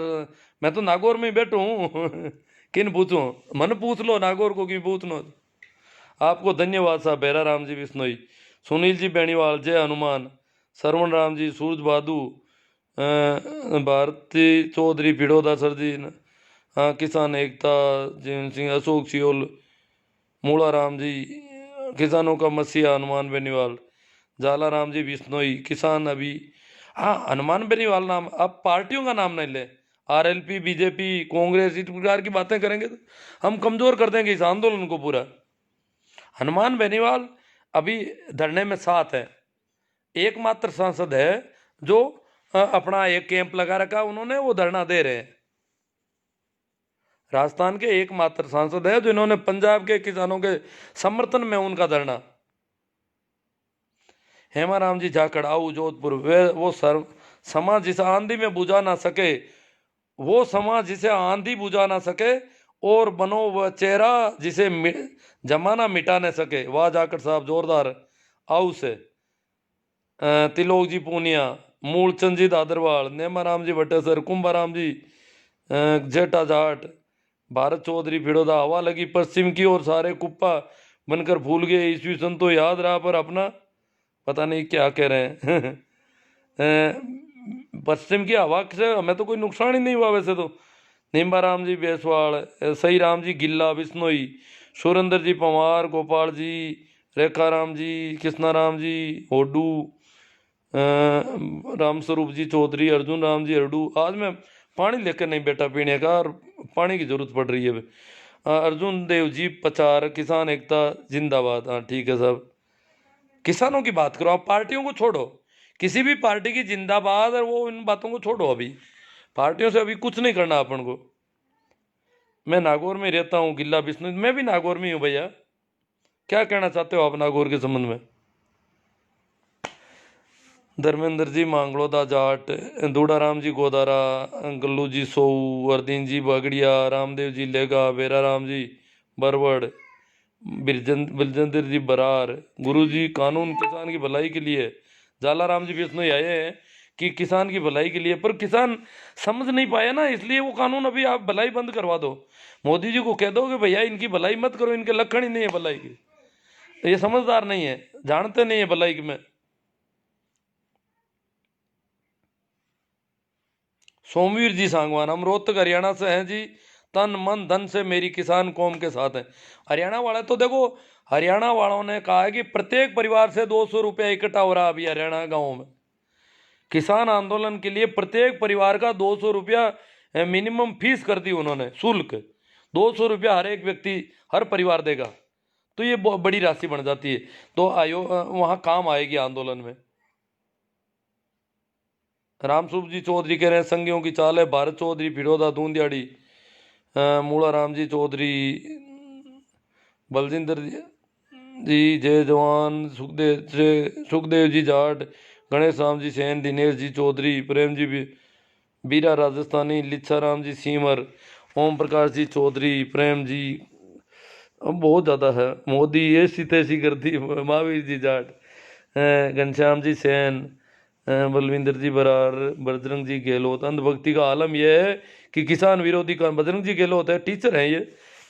मैं तो नागौर में ही बैठू हूँ किन पूछूं? मन पूछ लो नागौर को कि पूछ लो। आपको धन्यवाद साहब। भैरा राम जी बिश्नोई। सुनील जी बेनीवाल। जय हनुमान। सरवण राम जी। सूरज बहादू। भारती चौधरी पिड़ोदा सर जी, हाँ, किसान एकता, जैन सिंह, अशोक सियोल, मूला राम जी, किसानों का मसीहा हनुमान बेनीवाल, जाला राम जी बिश्नोई, किसान अभी। हाँ, हनुमान बेनीवाल नाम, अब पार्टियों का नाम नहीं ले, आरएलपी, बीजेपी, कांग्रेस, इस प्रकार की बातें करेंगे तो हम कमजोर कर देंगे इस आंदोलन को पूरा। हनुमान बेनीवाल अभी धरने में साथ है, एकमात्र सांसद है जो अपना एक कैंप लगा रखा उन्होंने, वो धरना दे रहे हैं। राजस्थान के एकमात्र सांसद है जो इन्होंने पंजाब के किसानों के समर्थन में उनका धरना। हेमाराम जी झाकड़ाऊ जोधपुर, वे वो समाज जिसे आंधी में बुझा ना सके, वो समाज जिसे आंधी बुझा ना सके, और बनो वह चेहरा जिसे जमाना मिटा न सके। वाह जाखड़ साहब, जोरदार आऊ से। तिलोक जी पूनिया, मूलचंद जी दादरवाल, नेमाराम जी भट्टेसर, कुंभाराम जी जेठा जाट, भारत चौधरी फिड़ोदा, हवा लगी पश्चिम की और सारे कुप्पा बनकर भूल गए, ईस्वी सन तो याद रहा पर अपना पता नहीं क्या कह रहे हैं। पश्चिम की हवा से हमें तो कोई नुकसान ही नहीं हुआ वैसे तो। नीम्बाराम जी बेसवाड़, सही राम जी गिल्ला बिश्नोई, सुरेंद्र जी पवार, गोपाल जी, रेखा राम जी, कृष्णा राम जी होडू, राम स्वरूप जी चौधरी, अर्जुन राम जी हरडू। आज मैं पानी लेकर नहीं बैठा पीने का, और पानी की जरूरत पड़ रही है। अर्जुन देव जी पचार, किसान एकता जिंदाबाद। हाँ ठीक है साहब, किसानों की बात करो, आप पार्टियों को छोड़ो, किसी भी पार्टी की जिंदाबाद, और वो इन बातों को छोड़ो, अभी पार्टियों से अभी कुछ नहीं करना अपन को। मैं नागौर में रहता हूँ, गिल्ला बिश्नोई, मैं भी नागौर में हूँ भैया। क्या कहना चाहते हो आप नागौर के संबंध में? धर्मेंद्र जी मांगलोदा जाट, दूडाराम जी गोदारा, गल्लू जी सोऊ, वर्दीन जी बागड़िया, रामदेव जी लेगा, बेरा राम जी बरवड़, बिरजेंद्र जी बरार, गुरु जी कानून किसान की भलाई के लिए, जाला राम जी बिश्नोई आए हैं कि किसान की भलाई के लिए, पर किसान समझ नहीं पाया ना, इसलिए वो कानून अभी आप भलाई बंद करवा दो। मोदी जी को कह दो कि भैया इनकी भलाई मत करो, इनके लक्षण ही नहीं है भलाई की, ये समझदार नहीं है, जानते नहीं है भलाई में। सोमवीर जी सांगवान, हम रोहतक हरियाणा से हैं जी, तन मन धन से मेरी किसान कौम के साथ हैं। हरियाणा वाले तो देखो, हरियाणा वालों ने कहा है कि प्रत्येक परिवार से 200 रुपया इकट्ठा हो रहा अभी हरियाणा गाँव में। किसान आंदोलन के लिए प्रत्येक परिवार का 200 रुपया मिनिमम फीस कर दी उन्होंने, शुल्क 200 रुपया हर एक व्यक्ति, हर परिवार देगा, तो ये बहुत बड़ी राशि बन जाती है, तो वहाँ काम आएगी आंदोलन में। रामसूप जी चौधरी कह रहे हैं संघियों की चाल है, भारत चौधरी फिरोदा दूंदियाड़ी, मूला राम जी चौधरी, बलजिंदर जी जय जवान, सुखदेव जी जाट, गणेश राम जी सेन, दिनेश जी चौधरी, प्रेम जी बीरा राजस्थानी, लिच्छा राम जी सीमर, ओम प्रकाश जी चौधरी, प्रेम जी, अब बहुत ज़्यादा है। मोदी ऐसी तैसी करती, महावीर जी जाट, घनश्याम जी सेन, बलविंदर जी बरार, बजरंग जी गहलोत। अंधभक्ति का आलम यह है कि किसान विरोधी कानून, बजरंग जी गहलोत है, टीचर हैं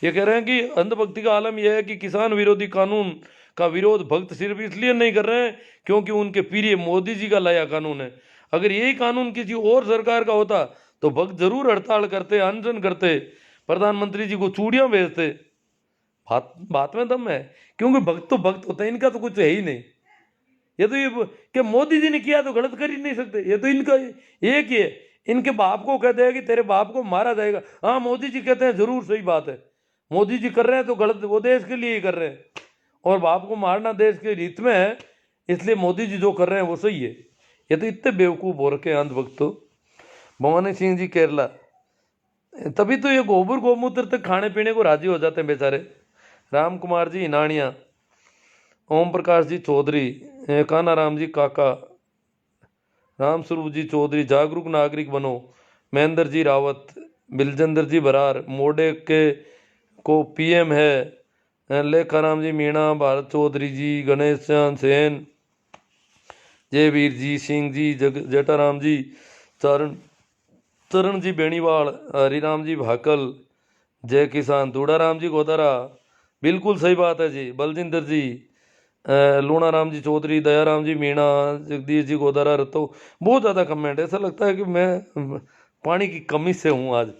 ये कह रहे हैं कि अंधभक्ति का आलम यह है कि किसान विरोधी कानून का विरोध भक्त सिर्फ इसलिए नहीं कर रहे हैं क्योंकि उनके प्रिय मोदी जी का लाया कानून है। अगर यही कानून किसी और सरकार का होता तो भक्त जरूर हड़ताल करते, अनशन करते, प्रधानमंत्री जी को चूड़ियां भेजते। बात में दम है, क्योंकि भक्त तो भक्त होता है, इनका तो कुछ है ही नहीं। ये तो ये कि मोदी जी ने किया तो गलत कर ही नहीं सकते, ये तो इनका एक ही है। इनके बाप को कहते हैं कि तेरे बाप को मारा जाएगा, हाँ मोदी जी कहते हैं जरूर सही बात है, मोदी जी कर रहे हैं तो गलत, वो देश के लिए ही कर रहे हैं, और बाप को मारना देश के हित में है, इसलिए मोदी जी जो कर रहे हैं वो सही है। ये तो इतने बेवकूफ़ हो रखे हैं अंधभक्त। तो भवानी सिंह जी केरला, तभी तो ये गोबर गोमूत्र तक खाने पीने को राजी हो जाते हैं बेचारे। राम कुमार जी हिनानिया, ओम प्रकाश जी चौधरी, काना राम जी काका, राम स्वरूप जी चौधरी, जागरूक नागरिक बनो, महेंद्र जी रावत, बिलजेंद्र जी बरार, मोडे के को पीएम है, लेखाराम जी मीणा, भारत चौधरी जी, गणेश चंद सेन, जयवीर जी सिंह जी, जटाराम जी, चरण जी बेणीवाल, हरिराम जी भाकल, जय किसान, दूडाराम जी गोदारा, बिल्कुल सही बात है जी, बलजिंदर जी, लूणा राम जी चौधरी, दयाराम जी मीणा, जगदीश जी गोदारा रतो, बहुत ज़्यादा कमेंट है। ऐसा लगता है कि मैं पानी की कमी से हूँ आज।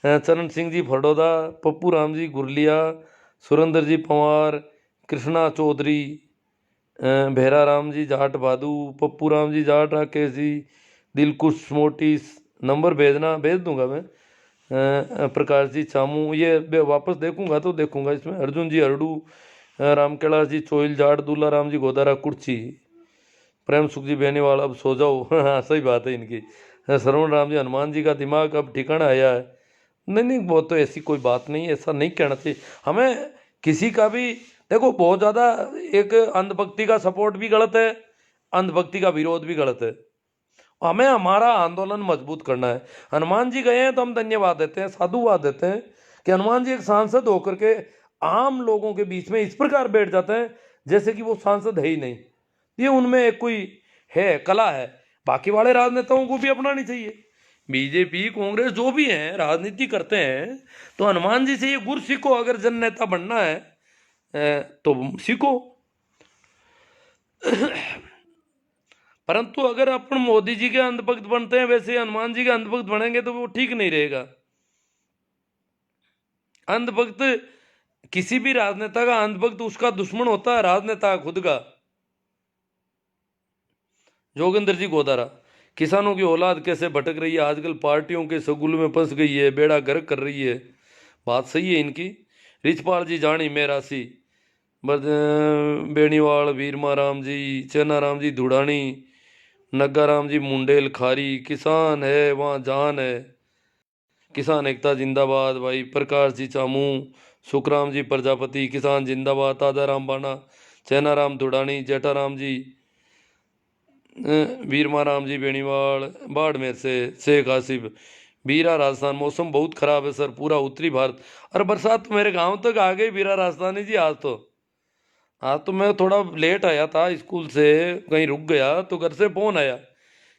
चरण सिंह जी फड़ौदा, पप्पू राम जी गुरलिया, सुरेंद्र जी पंवार, कृष्णा चौधरी, भेरा राम जी जाट भादू, पप्पू राम जी जाट, राकेश जी, दिलकुश मोटिस, नंबर भेजना, भेज दूंगा मैं। प्रकाश जी चामू, ये मैं वापस देखूंगा तो देखूंगा इसमें। अर्जुन जी अरडू, राम कैलाश जी चोइल जाट, दूल्हा राम जी गोदारा कुर्ची, प्रेम सुख जी बेनीवाल अब सो जाओ। हाँ सही बात है इनकी। श्रवण राम जी, हनुमान जी का दिमाग अब ठिकाना आया है। नहीं नहीं, वो तो ऐसी कोई बात नहीं, ऐसा नहीं कहना चाहिए हमें किसी का भी। देखो बहुत ज़्यादा एक अंधभक्ति का सपोर्ट भी गलत है, अंधभक्ति का विरोध भी गलत है। हमें हमारा आंदोलन मजबूत करना है। हनुमान जी गए हैं तो हम धन्यवाद देते हैं, साधुवाद देते हैं कि हनुमान जी एक सांसद होकर के आम लोगों के बीच में इस प्रकार बैठ जाते हैं जैसे कि वो सांसद है ही नहीं। ये उनमें एक कोई है, कला है। बाकी वाले राजनेताओं को भी अपनानी चाहिए। बीजेपी कांग्रेस जो भी हैं राजनीति करते हैं तो हनुमान जी से ये गुर सीखो। अगर जन नेता बनना है तो सीखो। परंतु अगर अपन मोदी जी के अंधभक्त बनते हैं वैसे हनुमान जी के अंधभक्त बनेंगे तो वो ठीक नहीं रहेगा। अंधभक्त किसी भी राजनेता का अंधभक्त उसका दुश्मन होता है राजनेता खुद का। जोगिंदर जी गोदारा, किसानों की औलाद कैसे भटक रही है, आजकल पार्टियों के सगुल में फंस गई है, बेड़ा गर्क कर रही है। बात सही है इनकी। रिचपाल जी जानी मेरासी, बेनीवाल, वीरमा राम जी, चेना राम जी धुड़ानी, नग्गा राम जी मुंडेल खारी, किसान है वहाँ जान है, किसान एकता जिंदाबाद भाई। प्रकाश जी चामू, सुखराम जी प्रजापति, किसान जिंदाबाद। ताजा राम बाना, चैना राम धुड़ानी, जेठाराम जी, वीरमा राम जी बेनीवाल, बाड़मेर से शेख आसिफ, बीरा राजस्थान। मौसम बहुत खराब है सर पूरा उत्तरी भारत। और बरसात तो मेरे गांव तक आ गई बीरा राजस्थानी जी। आज तो मैं थोड़ा लेट आया था स्कूल से, कहीं रुक गया तो घर से फोन आया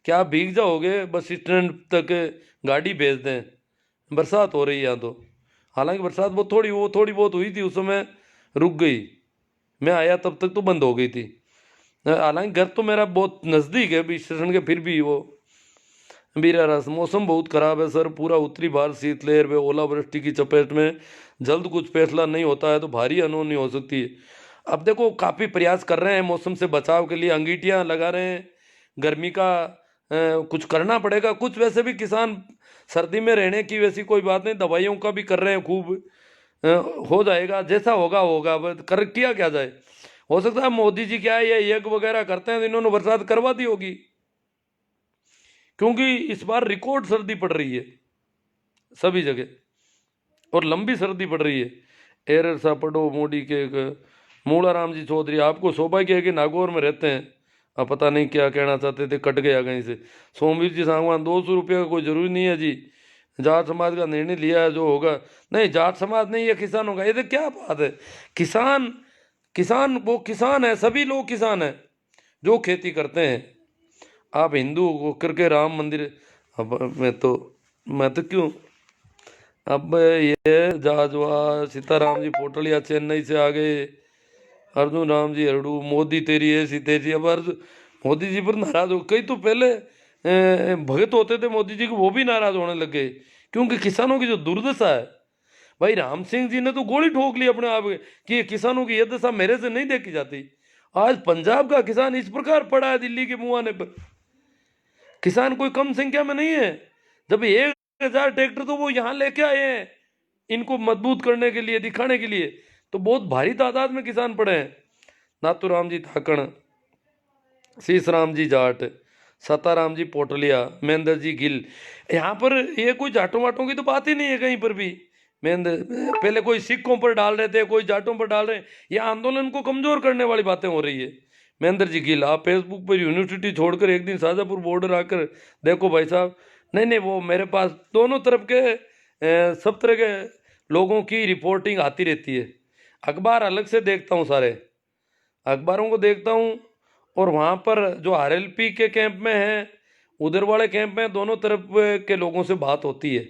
कि आप भीग जाओगे, बस स्टैंड तक गाड़ी भेज दें, बरसात हो रही है यहाँ तो। हालांकि बरसात वो थोड़ी बहुत हुई थी, उस समय रुक गई। मैं आया तब तक तो बंद हो गई थी। हालांकि घर तो मेरा बहुत नज़दीक है भी स्टेशन के, फिर भी वो बीरा रस। मौसम बहुत खराब है सर पूरा उत्तरी भारत शीतलहर व ओलावृष्टि की चपेट में। जल्द कुछ फैसला नहीं होता है तो भारी अनहोनी हो सकती है। अब देखो काफ़ी प्रयास कर रहे हैं मौसम से बचाव के लिए, अंगीठियाँ लगा रहे हैं। गर्मी का कुछ करना पड़ेगा। कुछ वैसे भी किसान सर्दी में रहने की वैसी कोई बात नहीं, दवाइयों का भी कर रहे हैं खूब। हो जाएगा जैसा होगा होगा, बस कर किया क्या जाए। हो सकता है मोदी जी क्या है ये यज्ञ वगैरह करते हैं तो इन्होंने बरसात करवा दी होगी, क्योंकि इस बार रिकॉर्ड सर्दी पड़ रही है सभी जगह और लंबी सर्दी पड़ रही है। एरर सा पढ़ो मोदी के मूला राम जी चौधरी, आपको सौभाग्य है कि नागौर में रहते हैं। अब पता नहीं क्या कहना चाहते थे, कट गया कहीं से। सोमवीर जी सांगवान, 200 रुपये का कोई जरूरी नहीं है जी, जाट समाज का निर्णय लिया है जो होगा। नहीं जाट समाज नहीं है, किसानों का। ये तो क्या बात है। किसान किसान वो किसान है, सभी लोग किसान हैं जो खेती करते हैं। आप हिंदू होकर के राम मंदिर, अब मैं तो क्यों। अब ये जाजवा सीताराम जी पोटलिया चेन्नई से आ गए, अर्जुन राम जी हरडू, मोदी तेरी ऐसी तेजी। अब मोदी जी पर नाराज हो कई तो पहले भगत होते थे मोदी जी को, वो भी नाराज होने लग गए क्योंकि किसानों की जो दुर्दशा है। भाई राम सिंह जी ने तो गोली ठोक ली अपने आप कि किसानों की यह दशा मेरे से नहीं देखी जाती। आज पंजाब का किसान इस प्रकार पड़ा है दिल्ली के मुंह आने पर। किसान कोई कम संख्या में नहीं है। जब 1,000 ट्रैक्टर तो वो यहाँ लेके आए हैं इनको मजबूत करने के लिए, दिखाने के लिए, तो बहुत भारी तादाद में किसान पड़े हैं। नाथूराम जी थाकण, शीशराम जी जाट, सताराम जी पोटलिया, महेंद्र जी गिल। यहाँ पर ये कोई जाटों वाटों की तो बात ही नहीं है कहीं पर भी। महेंद्र पहले कोई सिखों पर डाल रहे थे, कोई जाटों पर डाल रहे हैं। ये आंदोलन को कमजोर करने वाली बातें हो रही है। महेंद्र जी गिल, आप फेसबुक पर यूनिवर्सिटी छोड़कर एक दिन शाजापुर बॉर्डर आकर देखो भाई साहब। नहीं नहीं, वो मेरे पास दोनों तरफ के सब तरह के लोगों की रिपोर्टिंग आती रहती है। अखबार अलग से देखता हूँ, सारे अखबारों को देखता हूँ। और वहाँ पर जो आरएलपी के कैंप में हैं, उधर वाले कैंप में, दोनों तरफ के लोगों से बात होती है।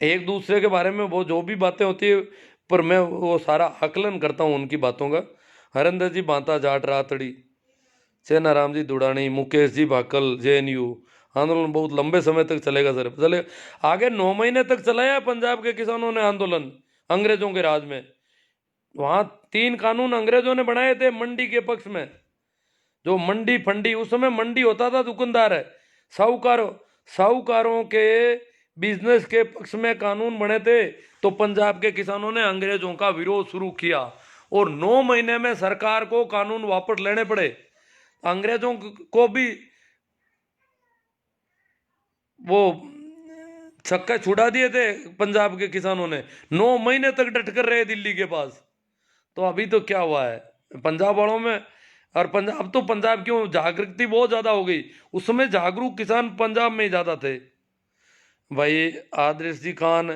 एक दूसरे के बारे में वो जो भी बातें होती है पर मैं वो सारा आकलन करता हूँ उनकी बातों का। हरिंदर जी बांता जाट रातड़ी, सेनाराम जी दुड़ानी, मुकेश जी भाकल JNU। आंदोलन बहुत लंबे समय तक चलेगा सर, चलेगा आगे। 9 महीने तक चलाया पंजाब के किसानों ने आंदोलन अंग्रेजों के राज में। वहां 3 कानून अंग्रेजों ने बनाए थे मंडी के पक्ष में। जो मंडी फंडी, उस समय मंडी होता था दुकानदार है, साहूकारों के बिजनेस के पक्ष में कानून बने थे। तो पंजाब के किसानों ने अंग्रेजों का विरोध शुरू किया और 9 महीने में सरकार को कानून वापस लेने पड़े। अंग्रेजों को भी वो छक्के छुड़ा दिए थे पंजाब के किसानों ने। 9 महीने तक डट कर रहे दिल्ली के पास। तो अभी तो क्या हुआ है पंजाब वालों में, और पंजाब, अब तो पंजाब क्यों जागृति बहुत ज्यादा हो गई। उस समय जागरूक किसान पंजाब में ही ज्यादा थे भाई। आदर्श जी खान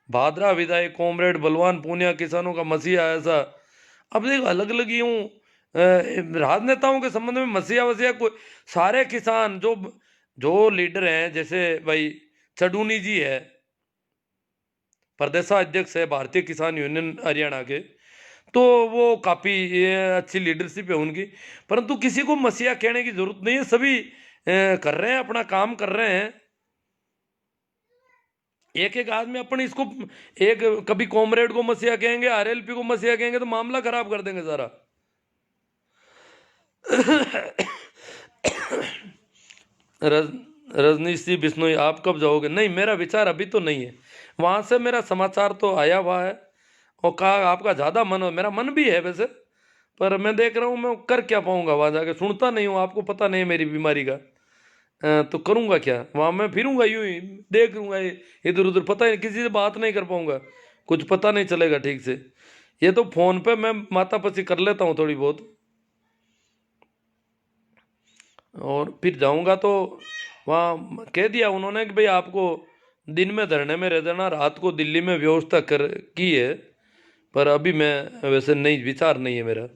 भादरा विधायक, कॉमरेड बलवान पूनिया किसानों का मसीहा ऐसा। अब देख अलग अलग यूं राजनेताओं के संबंध में मसीहा वसीहा कोई, सारे किसान जो जो लीडर हैं, जैसे भाई चडूनी जी है, प्रदेशाध्यक्ष है भारतीय किसान यूनियन हरियाणा के, तो वो काफी अच्छी लीडरशिप है उनकी। परंतु किसी को मसीहा कहने की जरूरत नहीं है, सभी कर रहे हैं अपना काम कर रहे हैं। एक एक आदमी अपन इसको, एक कभी कॉमरेड को मसीहा कहेंगे, RLP को मसीहा कहेंगे तो मामला खराब कर देंगे सारा। रजनीश जी बिश्नोई, आप कब जाओगे? नहीं, मेरा विचार अभी तो नहीं है। वहां से मेरा समाचार तो आया हुआ है और कहा आपका ज़्यादा मन हो, मेरा मन भी है वैसे, पर मैं देख रहा हूँ मैं कर क्या पाऊंगा वहां जाके। सुनता नहीं हूँ, आपको पता नहीं है मेरी बीमारी का। तो करूंगा क्या वहां, मैं फिरूंगा यूं ही, देखूंगा इधर उधर, पता ही किसी से बात नहीं कर पाऊंगा, कुछ पता नहीं चलेगा ठीक से। ये तो फोन पे मैं मातापची कर लेता हूँ थोड़ी बहुत, और फिर जाऊंगा तो वहाँ कह दिया उन्होंने कि भाई आपको दिन में धरने में रह जाना, रात को दिल्ली में व्यवस्था कर की है। पर अभी मैं वैसे नहीं, विचार नहीं है मेरा,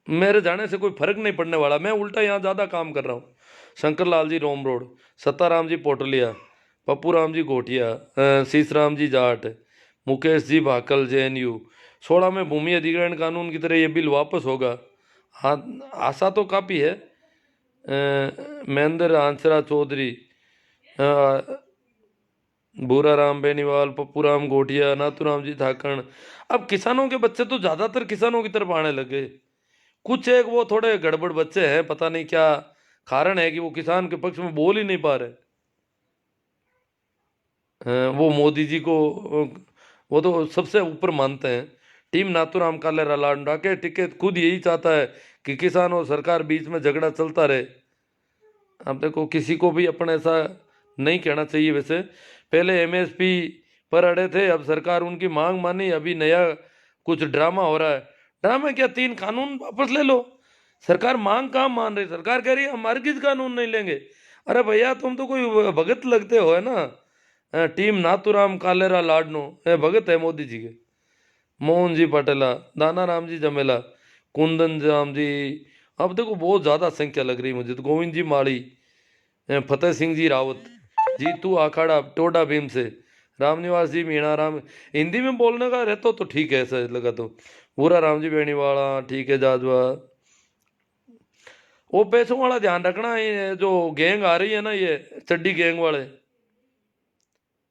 मेरे जाने से कोई फर्क नहीं पड़ने वाला। मैं उल्टा यहाँ ज़्यादा काम कर रहा हूँ। शंकर लाल जी रोम रोड, सत्ताराम जी पोटलिया, पप्पू राम जी गोटिया, शीशराम जी जाट, मुकेश जी भाकल JNU। 16 में भूमि अधिग्रहण कानून की तरह ये बिल वापस होगा। हाँ, आशा तो काफ़ी है। महेंद्र आंसरा चौधरी, भूरा राम बेनीवाल, पप्पू राम गोटिया, नाथूराम जी थाकण। अब किसानों के बच्चे तो ज़्यादातर किसानों की तरफ आने लगे। कुछ एक वो थोड़े गड़बड़ बच्चे हैं, पता नहीं क्या कारण है कि वो किसान के पक्ष में बोल ही नहीं पा रहे। वो मोदी जी को वो तो सबसे ऊपर मानते हैं। टीम नाथूराम कालेरा लाडा के टिकट खुद यही चाहता है कि किसान और सरकार बीच में झगड़ा चलता रहे। अब देखो किसी को भी अपन ऐसा नहीं कहना चाहिए। वैसे पहले MSP पर अड़े थे, अब सरकार उनकी मांग मानी, अभी नया कुछ ड्रामा हो रहा है। ड्रामा क्या, 3 कानून वापस ले लो। सरकार मांग कहाँ मान रही, सरकार कह रही है हम हरगिज कानून नहीं लेंगे। अरे भैया तुम तो कोई भगत लगते हो है ना। टीम नाथूराम कालेरा लाडनो ये भगत है मोदी जी के। मोहन जी पटेला, दाना राम जी जमेला, कुंदन राम जी। अब देखो बहुत ज़्यादा संख्या लग रही है मुझे तो। गोविंद जी माड़ी, फतेह सिंह जी रावत, जीतू आखाड़ा टोडा भीम से, रामनिवास जी मीणा राम। हिंदी में बोलने का रहता तो ठीक है, ऐसा लगा तो। पूरा राम जी बेनीवाला ठीक है, जाजवा। वो पैसों वाला ध्यान रखना, ये जो गैंग आ रही है ना, ये चड्डी गैंग वाले,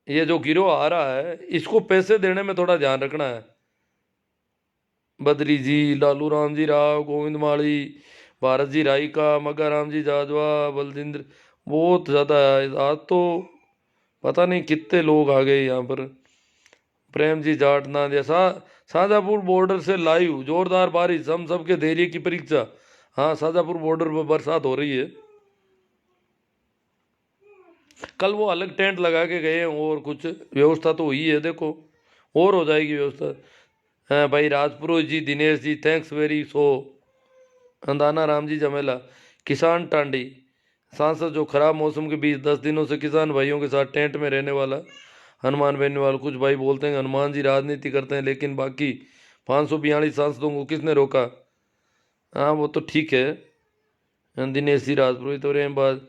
ये जो गिरोह आ रहा है, इसको पैसे देने में थोड़ा ध्यान रखना है। बद्री जी, लालू राम जी राव, गोविंद माली, भारत जी राई का, मग्गा राम जी जाजवा, बलजिंद्र, बहुत ज़्यादा है आज तो। पता नहीं कितने लोग आ गए यहाँ पर। प्रेम जी जाट ना जैसा, शाहजहाँपुर बॉर्डर से लाइव जोरदार बारिश, हम सबके धैर्य की परीक्षा। हाँ, शाहजहाँपुर बॉर्डर पर बरसात हो रही है। कल वो अलग टेंट लगा के गए हैं और कुछ व्यवस्था तो हुई है, देखो और हो जाएगी व्यवस्था। हाँ भाई राजपुरोहित जी, Dinesh ji, thanks very so. अंदाना Ram ji जमेला, किसान टांडी सांसद जो खराब मौसम के बीच 10 दिनों से किसान भाइयों के साथ टेंट में रहने वाला हनुमान बेनीवाल। कुछ भाई बोलते हैं हनुमान जी राजनीति करते हैं, लेकिन बाकी 542 सांसदों को किसने रोका? हाँ वो तो ठीक है। दिनेश जी राजपुरोहित और बाद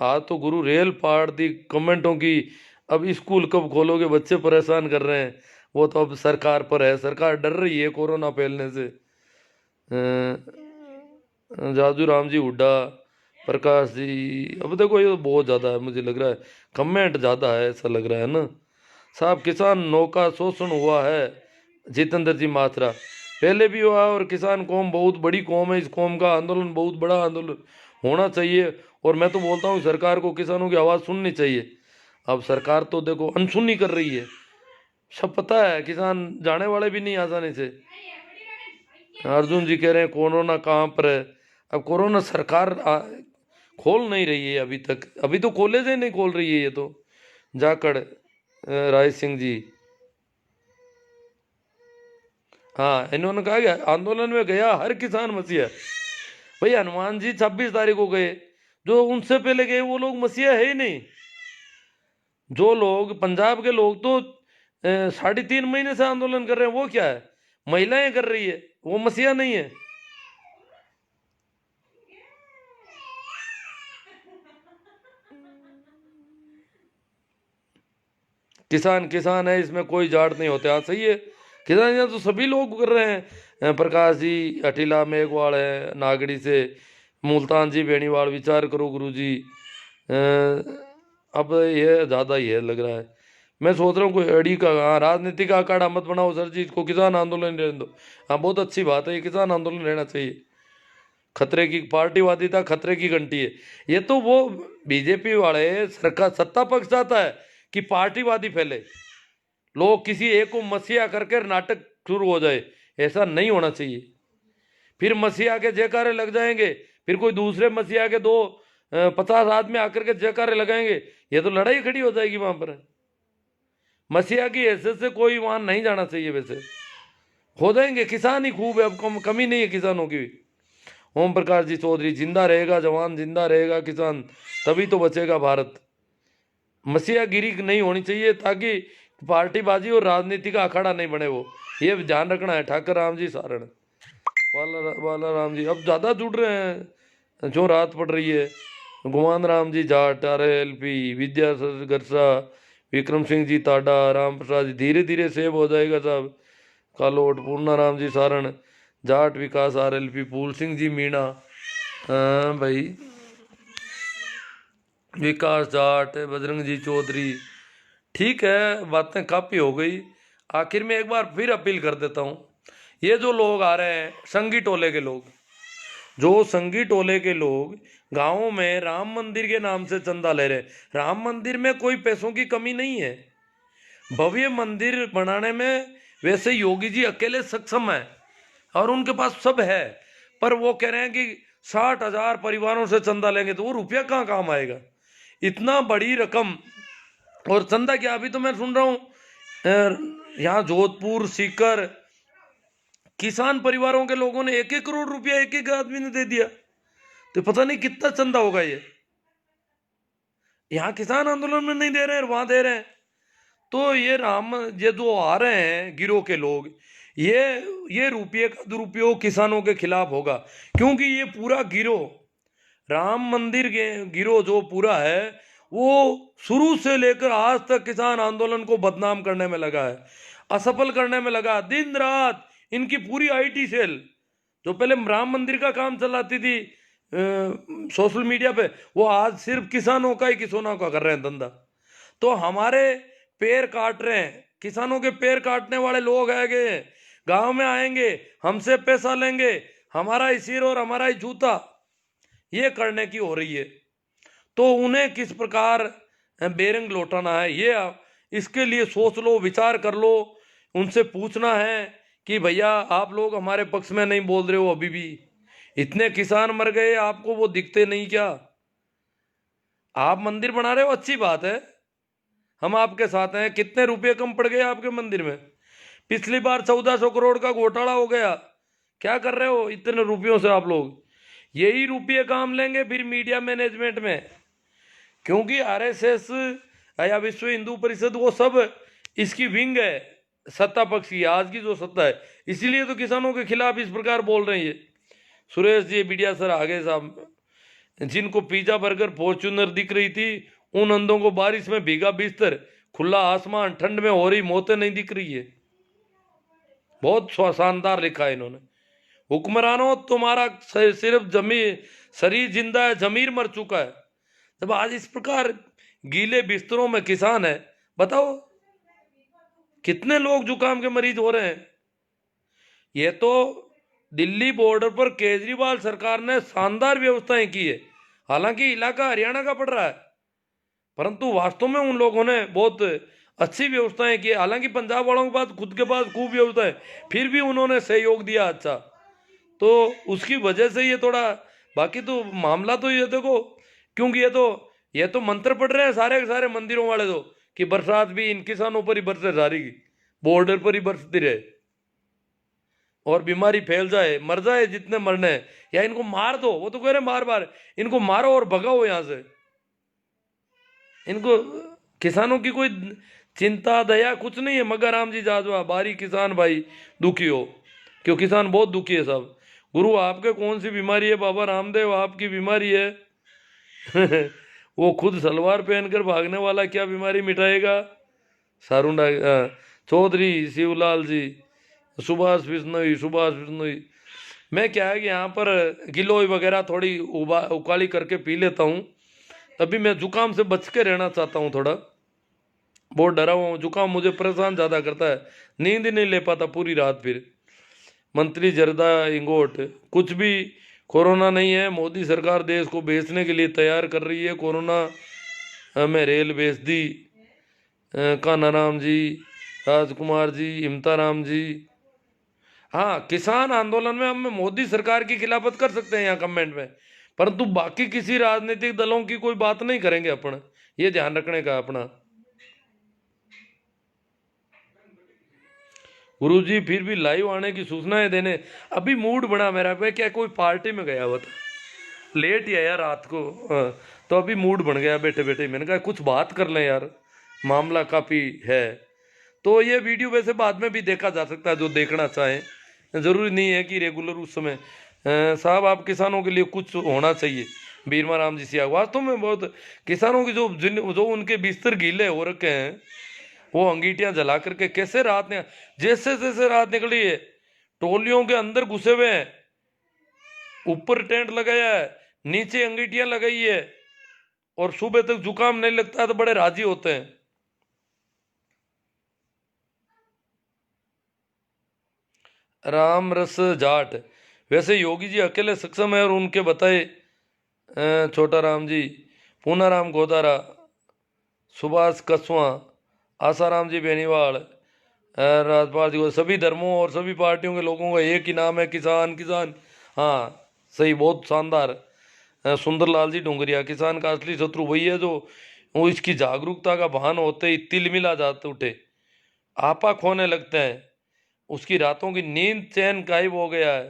आज तो गुरु रेल पाड़ दी कमेंटों की। अब स्कूल कब खोलोगे, बच्चे परेशान कर रहे हैं। वो तो अब सरकार पर है, सरकार डर रही है कोरोना फैलने से। जादू राम जी हुड्डा, प्रकाश जी, अब देखो ये तो बहुत ज़्यादा है, मुझे लग रहा है कमेंट ज़्यादा है, ऐसा लग रहा है ना साहब। किसान नौका शोषण हुआ है, जितेंद्र जी मात्रा, पहले भी हुआ और किसान कौम बहुत बड़ी कौम है, इस कौम का आंदोलन बहुत बड़ा आंदोलन होना चाहिए। और मैं तो बोलता हूँ सरकार को किसानों की आवाज़ सुननी चाहिए। अब सरकार तो देखो अनसुनी कर रही है, सब पता है, किसान जाने वाले भी नहीं आसानी से। अर्जुन जी कह रहे हैं कोरोना कहाँ पर है। अब कोरोना सरकार खोल नहीं रही है अभी तक, अभी तो कॉलेज ही नहीं खोल रही है ये तो। जाखड़ राय सिंह जी, हाँ इन्होंने कहा कि आंदोलन में गया हर किसान मसीहा। भाई हनुमान जी 26 तारीख को गए, जो उनसे पहले गए वो लोग मसीहा है ही नहीं। जो लोग पंजाब के लोग तो 3.5 महीने से आंदोलन कर रहे हैं, वो क्या है, महिलाएं कर रही है, वो मसीहा नहीं है। किसान किसान है, इसमें कोई जाट नहीं होते। हाँ सही है, किसान यहाँ तो सभी लोग कर रहे हैं। प्रकाश जी अटीला मेघवाल है नागड़ी से, मुल्तान जी बेनीवाल, विचार करो गुरु जी। अब ये ज़्यादा ही है लग रहा है। मैं सोच रहा हूँ कोई अड़ी का, हाँ राजनीति का अखाड़ा मत बनाओ सर जी, इसको किसान आंदोलन रहने दो। हाँ बहुत अच्छी बात है, ये किसान आंदोलन रहना चाहिए। खतरे की पार्टीवादिता खतरे की घंटी है। ये तो वो बीजेपी वाले सरकार सत्ता पक्ष चाहता है कि पार्टीवादी फैले, लोग किसी एक को मसीहा करके नाटक शुरू हो जाए, ऐसा नहीं होना चाहिए। फिर मसीहा के जयकारे लग जाएंगे, फिर कोई दूसरे मसीहा के 50 आदमी आकर के जयकारे लगाएंगे, ये तो लड़ाई खड़ी हो जाएगी वहां पर। मसीहा की हैसियत से कोई वहां नहीं जाना चाहिए। वैसे हो जाएंगे, किसान ही खूब है, अब कमी नहीं है किसानों की भी। ओम प्रकाश जी चौधरी, जिंदा रहेगा जवान, जिंदा रहेगा किसान, तभी तो बचेगा भारत। मसीहागिरी नहीं होनी चाहिए, ताकि पार्टीबाजी और राजनीति का अखाड़ा नहीं बने, वो ये ध्यान रखना है। ठाकर राम जी सारण, वाला राम जी अब ज़्यादा जुड़ रहे हैं, जो रात पड़ रही है। गुमान राम जी जाट, RLP, विद्या गरसा, विक्रम सिंह जी ताडा, राम प्रसाद जी, धीरे धीरे सेव हो जाएगा साहब। कालोट, पूर्णा राम जी सारण, जाट विकास RLP, फूल सिंह जी मीणा, हाँ भाई विकास जाट, बजरंग जी चौधरी। ठीक है, बातें काफ़ी हो गई। आखिर में एक बार फिर अपील कर देता हूँ, ये जो लोग आ रहे हैं संगी टोले के लोग, जो संगी टोले के लोग गाँवों में राम मंदिर के नाम से चंदा ले रहे हैं, राम मंदिर में कोई पैसों की कमी नहीं है। भव्य मंदिर बनाने में वैसे योगी जी अकेले सक्षम है और उनके पास सब है, पर वो कह रहे हैं कि 60,000 परिवारों से चंदा लेंगे, तो वो रुपया कहाँ काम आएगा, इतना बड़ी रकम। और चंदा क्या, अभी तो मैं सुन रहा हूँ यहाँ जोधपुर सीकर किसान परिवारों के लोगों ने 1-1 करोड़ रुपया एक एक आदमी ने दे दिया, तो पता नहीं कितना चंदा होगा ये। यहाँ किसान आंदोलन में नहीं दे रहे हैं, वहां दे रहे हैं। तो ये जो आ रहे हैं गिरोह के लोग, ये रुपये का दुरुपयोग किसानों के खिलाफ होगा, क्योंकि ये पूरा गिरोह, राम मंदिर के गिरोह जो पूरा है, वो शुरू से लेकर आज तक किसान आंदोलन को बदनाम करने में लगा है, असफल करने में लगा। दिन रात इनकी पूरी IT सेल, जो पहले राम मंदिर का काम चलाती थी सोशल मीडिया पे, वो आज सिर्फ किसानों का ही, किसानों का कर रहे हैं धंधा। तो हमारे पैर काट रहे हैं, किसानों के पैर काटने वाले लोग आएंगे, गांव में आएंगे, हमसे पैसा लेंगे, हमारा ही सिर और हमारा ही जूता, ये करने की हो रही है। तो उन्हें किस प्रकार बेरंग लौटाना है, ये इसके लिए सोच लो, विचार कर लो। उनसे पूछना है कि भैया आप लोग हमारे पक्ष में नहीं बोल रहे हो, अभी भी इतने किसान मर गए, आपको वो दिखते नहीं क्या? आप मंदिर बना रहे हो, अच्छी बात है, हम आपके साथ हैं। कितने रुपए कम पड़ गए आपके मंदिर में? पिछली बार 1400 करोड़ का घोटाला हो गया, क्या कर रहे हो इतने रुपयों से आप लोग? यही रुपये काम लेंगे फिर मीडिया मैनेजमेंट में, क्योंकि RSS या विश्व हिंदू परिषद वो सब इसकी विंग है, सत्ता पक्ष की, आज की जो सत्ता है, इसीलिए तो किसानों के खिलाफ इस प्रकार बोल रहे हैं। सुरेश जी बिडिया सर आगे साहब, जिनको पिज्जा बर्गर फॉर्च्यूनर दिख रही थी, उन अंधों को बारिश में भीगा बिस्तर, खुला आसमान, ठंड में हो रही मौतें नहीं दिख रही है। बहुत शानदार लिखा है इन्होंने। हुक्मरानों तुम्हारा सिर्फ जमीर शरीर जिंदा है, जमीर मर चुका है। जब आज इस प्रकार गीले बिस्तरों में किसान है, बताओ कितने लोग जुकाम के मरीज हो रहे हैं। ये तो दिल्ली बॉर्डर पर केजरीवाल सरकार ने शानदार व्यवस्थाएं की है। हालांकि इलाका हरियाणा का पड़ रहा है, परंतु वास्तव में उन लोगों ने बहुत अच्छी व्यवस्थाएं की है। हालांकि पंजाब वालों के पास खुद के पास खूब व्यवस्था है, फिर भी उन्होंने सहयोग दिया अच्छा, तो उसकी वजह से ये थोड़ा, बाकी तो मामला तो ये देखो, क्योंकि ये तो मंत्र पढ़ रहे हैं सारे के सारे मंदिरों वाले तो, कि बरसात भी इन किसानों पर ही बरसे सारी की, बॉर्डर पर ही बरसती रहे और बीमारी फैल जाए, मर जाए जितने मरने हैं, या इनको मार दो। वो तो कह रहे मार मार, इनको मारो और भगाओ यहां से। इनको किसानों की कोई चिंता दया कुछ नहीं है। मगर राम जी जाजवा बारी किसान भाई दुखी हो, क्यों किसान बहुत दुखी है सब। गुरु आपके कौन सी बीमारी है? बाबा रामदेव आपकी बीमारी है वो खुद सलवार पहनकर भागने वाला क्या बीमारी मिटाएगा? सारुंडा चौधरी शिवलाल जी, सुभाष बिश्नोई। मैं क्या है कि यहाँ पर गिलोय वगैरह थोड़ी उकाली करके पी लेता हूँ, तभी मैं जुकाम से बच के रहना चाहता हूँ। थोड़ा बहुत डरा हुआ हूँ, जुकाम मुझे परेशान ज़्यादा करता है, नींद ही नहीं ले पाता पूरी रात। फिर मंत्री जरदा इंगोट, कुछ भी कोरोना नहीं है, मोदी सरकार देश को बेचने के लिए तैयार कर रही है। कोरोना में रेल बेच दी। कानाराम जी, राजकुमार जी, इमताराम जी। हाँ, किसान आंदोलन में हम मोदी सरकार की खिलाफत कर सकते हैं यहाँ कमेंट में, परंतु बाकी किसी राजनीतिक दलों की कोई बात नहीं करेंगे अपन, ये ध्यान रखने का अपना। गुरुजी फिर भी लाइव आने की सूचनाएं देने, अभी मूड बना मेरा पे, क्या कोई पार्टी में गया हुआ था, लेट ही आया रात को, तो अभी मूड बन गया बैठे बैठे। मैंने कहा कुछ बात कर लें यार, मामला काफ़ी है। तो ये वीडियो वैसे बाद में भी देखा जा सकता है, जो देखना चाहें, ज़रूरी नहीं है कि रेगुलर उस समय। साहब आप किसानों के लिए कुछ होना चाहिए। बीरमा राम जी सिया, वास्तव में बहुत किसानों की जो उनके बिस्तर गीले हो रखे हैं, वो अंगीठियां जला करके कैसे रात ने, जैसे जैसे रात निकली है, टोलियों के अंदर घुसे हुए हैं, ऊपर टेंट लगाया है, नीचे अंगीठियां लगाई है, और सुबह तक जुकाम नहीं लगता है तो बड़े राजी होते हैं। राम रस जाट, वैसे योगी जी अकेले सक्षम है और उनके बताए छोटा राम जी, पूनाराम गोदारा, सुभाष कसवा, आसाराम जी बेनीवाल, राजपाल जी को, सभी धर्मों और सभी पार्टियों के लोगों का एक ही नाम है, किसान किसान। हाँ सही, बहुत शानदार। सुंदरलाल जी डोंगरिया, किसान का असली शत्रु वही है जो वो इसकी जागरूकता का भान होते ही तिल मिला जाते उठे, आपा खोने लगते हैं, उसकी रातों की नींद चैन गायब हो गया है।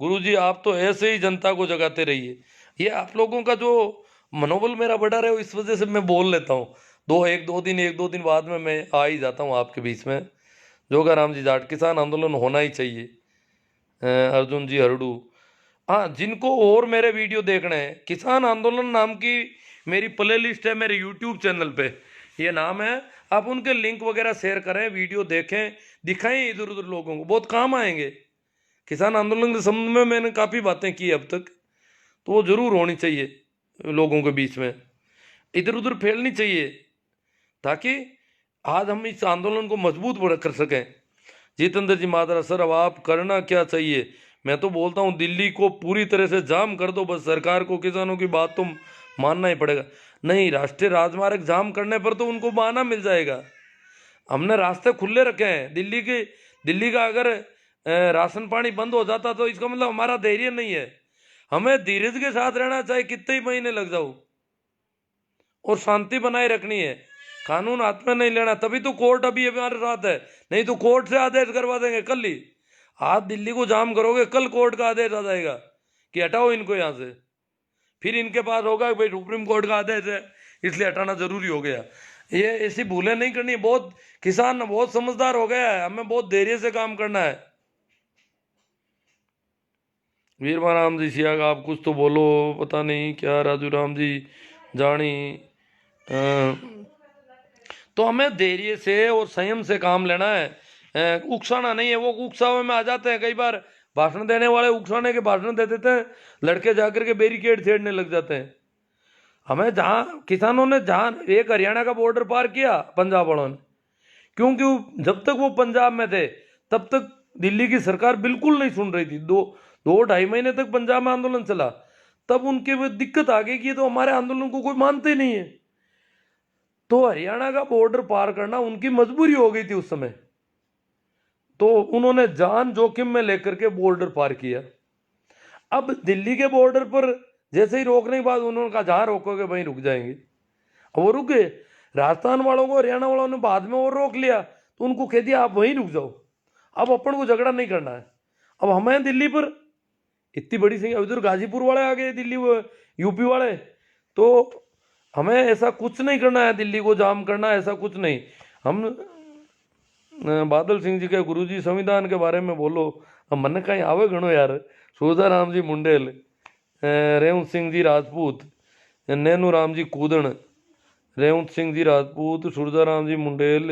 गुरुजी आप तो ऐसे ही जनता को जगाते रहिए। ये आप लोगों का जो मनोबल मेरा बढ़ा रहे हो, इस वजह से मैं बोल लेता हूँ। एक दो दिन बाद में मैं आ ही जाता हूँ आपके बीच में। जोगाराम जी जाट, किसान आंदोलन होना ही चाहिए। अर्जुन जी हरडू, हाँ जिनको और मेरे वीडियो देखने हैं, किसान आंदोलन नाम की मेरी प्ले लिस्ट है मेरे यूट्यूब चैनल पे, ये नाम है। आप उनके लिंक वगैरह शेयर करें, वीडियो देखें, दिखाएं इधर उधर लोगों को, बहुत काम आएंगे। किसान आंदोलन के संबंध में मैंने काफ़ी बातें की अब तक, तो वो जरूर होनी चाहिए लोगों के बीच में, इधर उधर फैलनी चाहिए, ताकि आज हम इस आंदोलन को मजबूत कर सकें। जितेंद्र जी मादरा, सर अब आप करना क्या चाहिए? मैं तो बोलता हूँ दिल्ली को पूरी तरह से जाम कर दो, बस सरकार को किसानों की बात तो मानना ही पड़ेगा। नहीं, राष्ट्रीय राजमार्ग जाम करने पर तो उनको बहाना मिल जाएगा। हमने रास्ते खुले रखे हैं। दिल्ली का अगर राशन पानी बंद हो जाता तो इसका मतलब हमारा धैर्य नहीं है। हमें धीरज के साथ रहना, चाहे कितने ही महीने लग जाओ, और शांति बनाए रखनी है, कानून हाथ में नहीं लेना। तभी तो कोर्ट अभी हमारे साथ है, नहीं तो कोर्ट से आदेश करवा देंगे कल ही। आज दिल्ली को जाम करोगे, कल कोर्ट का आदेश आ जाएगा कि हटाओ इनको यहाँ से। फिर इनके पास होगा भाई सुप्रीम कोर्ट का आदेश है इसलिए हटाना जरूरी हो गया। ये ऐसी भूलें नहीं करनी। बहुत किसान बहुत समझदार हो गया है, हमें बहुत धैर्य से काम करना है। वीरमा राम जी सियाग, आप कुछ तो बोलो, पता नहीं क्या राजू राम जी जानी। तो हमें धैर्य से और संयम से काम लेना है। उकसाना नहीं है, वो उकसावे में आ जाते हैं। कई बार भाषण देने वाले उकसाने के भाषण दे देते हैं, लड़के जाकर के बैरिकेड छेड़ने लग जाते हैं। हमें जहाँ किसानों ने जहाँ एक हरियाणा का बॉर्डर पार किया पंजाब वालों ने, क्योंकि जब तक वो पंजाब में थे तब तक दिल्ली की सरकार बिल्कुल नहीं सुन रही थी। दो ढाई महीने तक पंजाब में आंदोलन चला, तब उनके वो दिक्कत आ गई कि ये तो हमारे आंदोलन को कोई मानते ही नहीं है। तो हरियाणा का बॉर्डर पार करना उनकी मजबूरी हो गई थी उस समय, तो उन्होंने जान जोखिम में लेकर के बॉर्डर पार किया। अब दिल्ली के बॉर्डर पर जैसे ही रोकने के बाद उन्होंने कहा जहां रोकोगे वहीं रुक जाएंगे। अब वो रुक गए। राजस्थान वालों को हरियाणा वालों ने बाद में और रोक लिया, तो उनको कह दिया आप वहीं रुक जाओ, अब अपन को झगड़ा नहीं करना है। अब हमें दिल्ली पर इतनी बड़ी संख्या, उधर गाजीपुर वाले आ गए, दिल्ली यूपी वाले, तो हमें ऐसा कुछ नहीं करना है, दिल्ली को जाम करना है, ऐसा कुछ नहीं। हम बादल सिंह जी के गुरुजी संविधान के बारे में बोलो, अब मन कहीं आवे घणो यार। सूरदास राम जी मुंडेल, रेवंत सिंह जी राजपूत, नैनू राम जी कूदन, रेवंत सिंह जी राजपूत, सूरदास राम जी मुंडेल,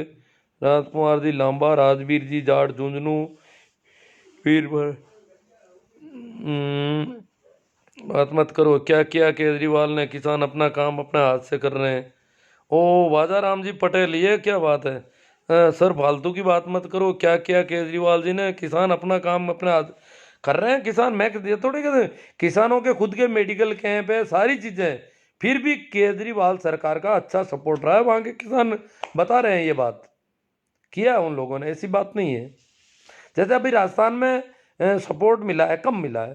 राजकुमार जी लांबा, राजवीर जी जाट झुंझुनू, वीर बात मत करो, क्या किया केजरीवाल ने, किसान अपना काम अपने हाथ से कर रहे हैं। ओ वाजा राम जी पटेल, ये क्या बात है सर, फालतू की बात मत करो। क्या किया केजरीवाल जी ने, किसान अपना काम अपने हाथ कर रहे हैं। किसान, मैं ये थोड़ी कहते, किसानों के खुद के मेडिकल कैंप है, सारी चीजें हैं, फिर भी केजरीवाल सरकार का अच्छा सपोर्ट रहा है। वहां के किसान बता रहे हैं ये बात, किया उन लोगों ने, ऐसी बात नहीं है। जैसे अभी राजस्थान में सपोर्ट मिला है, कम मिला है,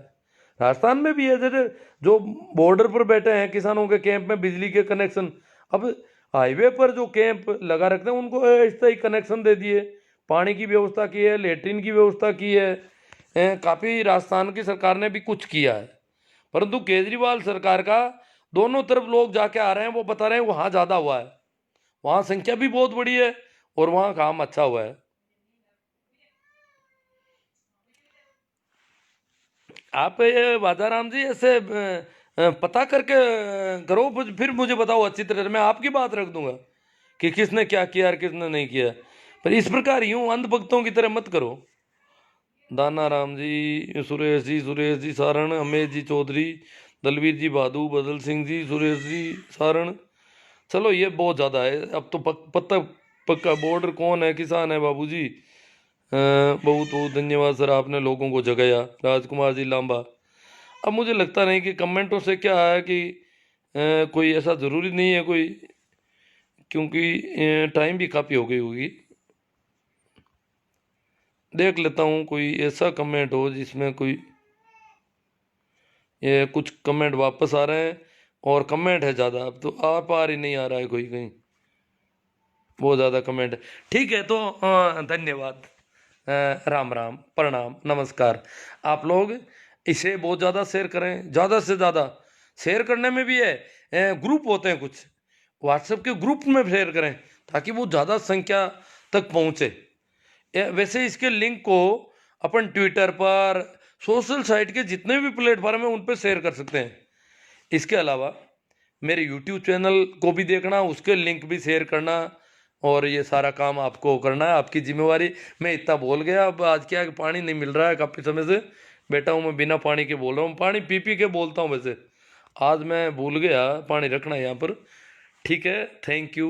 राजस्थान में भी है। जैसे जो बॉर्डर पर बैठे हैं किसानों के कैंप में बिजली के कनेक्शन, अब हाईवे पर जो कैंप लगा रखते हैं उनको इस तरह कनेक्शन दे दिए, पानी की व्यवस्था की है, लेटरिन की व्यवस्था की है। काफ़ी राजस्थान की सरकार ने भी कुछ किया है, परंतु केजरीवाल सरकार का दोनों तरफ लोग जाके आ रहे हैं, वो बता रहे हैं वहाँ ज़्यादा हुआ है, वहाँ संख्या भी बहुत बड़ी है और वहाँ काम अच्छा हुआ है। आप ये वादाराम जी ऐसे पता करके करो, फिर मुझे बताओ अच्छी तरह से, मैं आपकी बात रख दूंगा कि किसने क्या किया और किसने नहीं किया। पर इस प्रकार यूं अंधभक्तों की तरह मत करो। दाना राम जी, सुरेश जी सारण, अमेश जी चौधरी, दलवीर जी बादू, बदल सिंह जी, सुरेश जी सारण। चलो ये बहुत ज़्यादा है, अब तो पत्ता पक्का बॉर्डर कौन है, किसान है बाबूजी। बहुत बहुत धन्यवाद सर, आपने लोगों को जगाया। राजकुमार जी लांबा, अब मुझे लगता नहीं कि कमेंटों से क्या है कि कोई ऐसा ज़रूरी नहीं है कोई, क्योंकि टाइम भी काफ़ी हो गई होगी। देख लेता हूँ कोई ऐसा कमेंट हो जिसमें कोई ये कुछ कमेंट वापस आ रहे हैं, और कमेंट है ज़्यादा, अब तो पार ही नहीं आ रहा है कोई कहीं, बहुत ज़्यादा कमेंट है। ठीक है, तो धन्यवाद, राम राम, प्रणाम, नमस्कार। आप लोग इसे बहुत ज़्यादा शेयर करें, ज़्यादा से ज़्यादा। शेयर करने में भी है, ग्रुप होते हैं कुछ, व्हाट्सएप के ग्रुप में शेयर करें ताकि वो ज़्यादा संख्या तक पहुँचे। वैसे इसके लिंक को अपन ट्विटर पर, सोशल साइट के जितने भी प्लेटफॉर्म है उन पर शेयर कर सकते हैं। इसके अलावा मेरे यूट्यूब चैनल को भी देखना, उसके लिंक भी शेयर करना, और ये सारा काम आपको करना है, आपकी जिम्मेवारी। मैं इतना बोल गया, अब आज क्या है कि पानी नहीं मिल रहा है, काफ़ी समय से बैठा हूँ मैं बिना पानी के बोल रहा हूँ, पानी पी पी के बोलता हूँ। वैसे आज मैं भूल गया पानी रखना यहाँ पर। ठीक है, थैंक यू।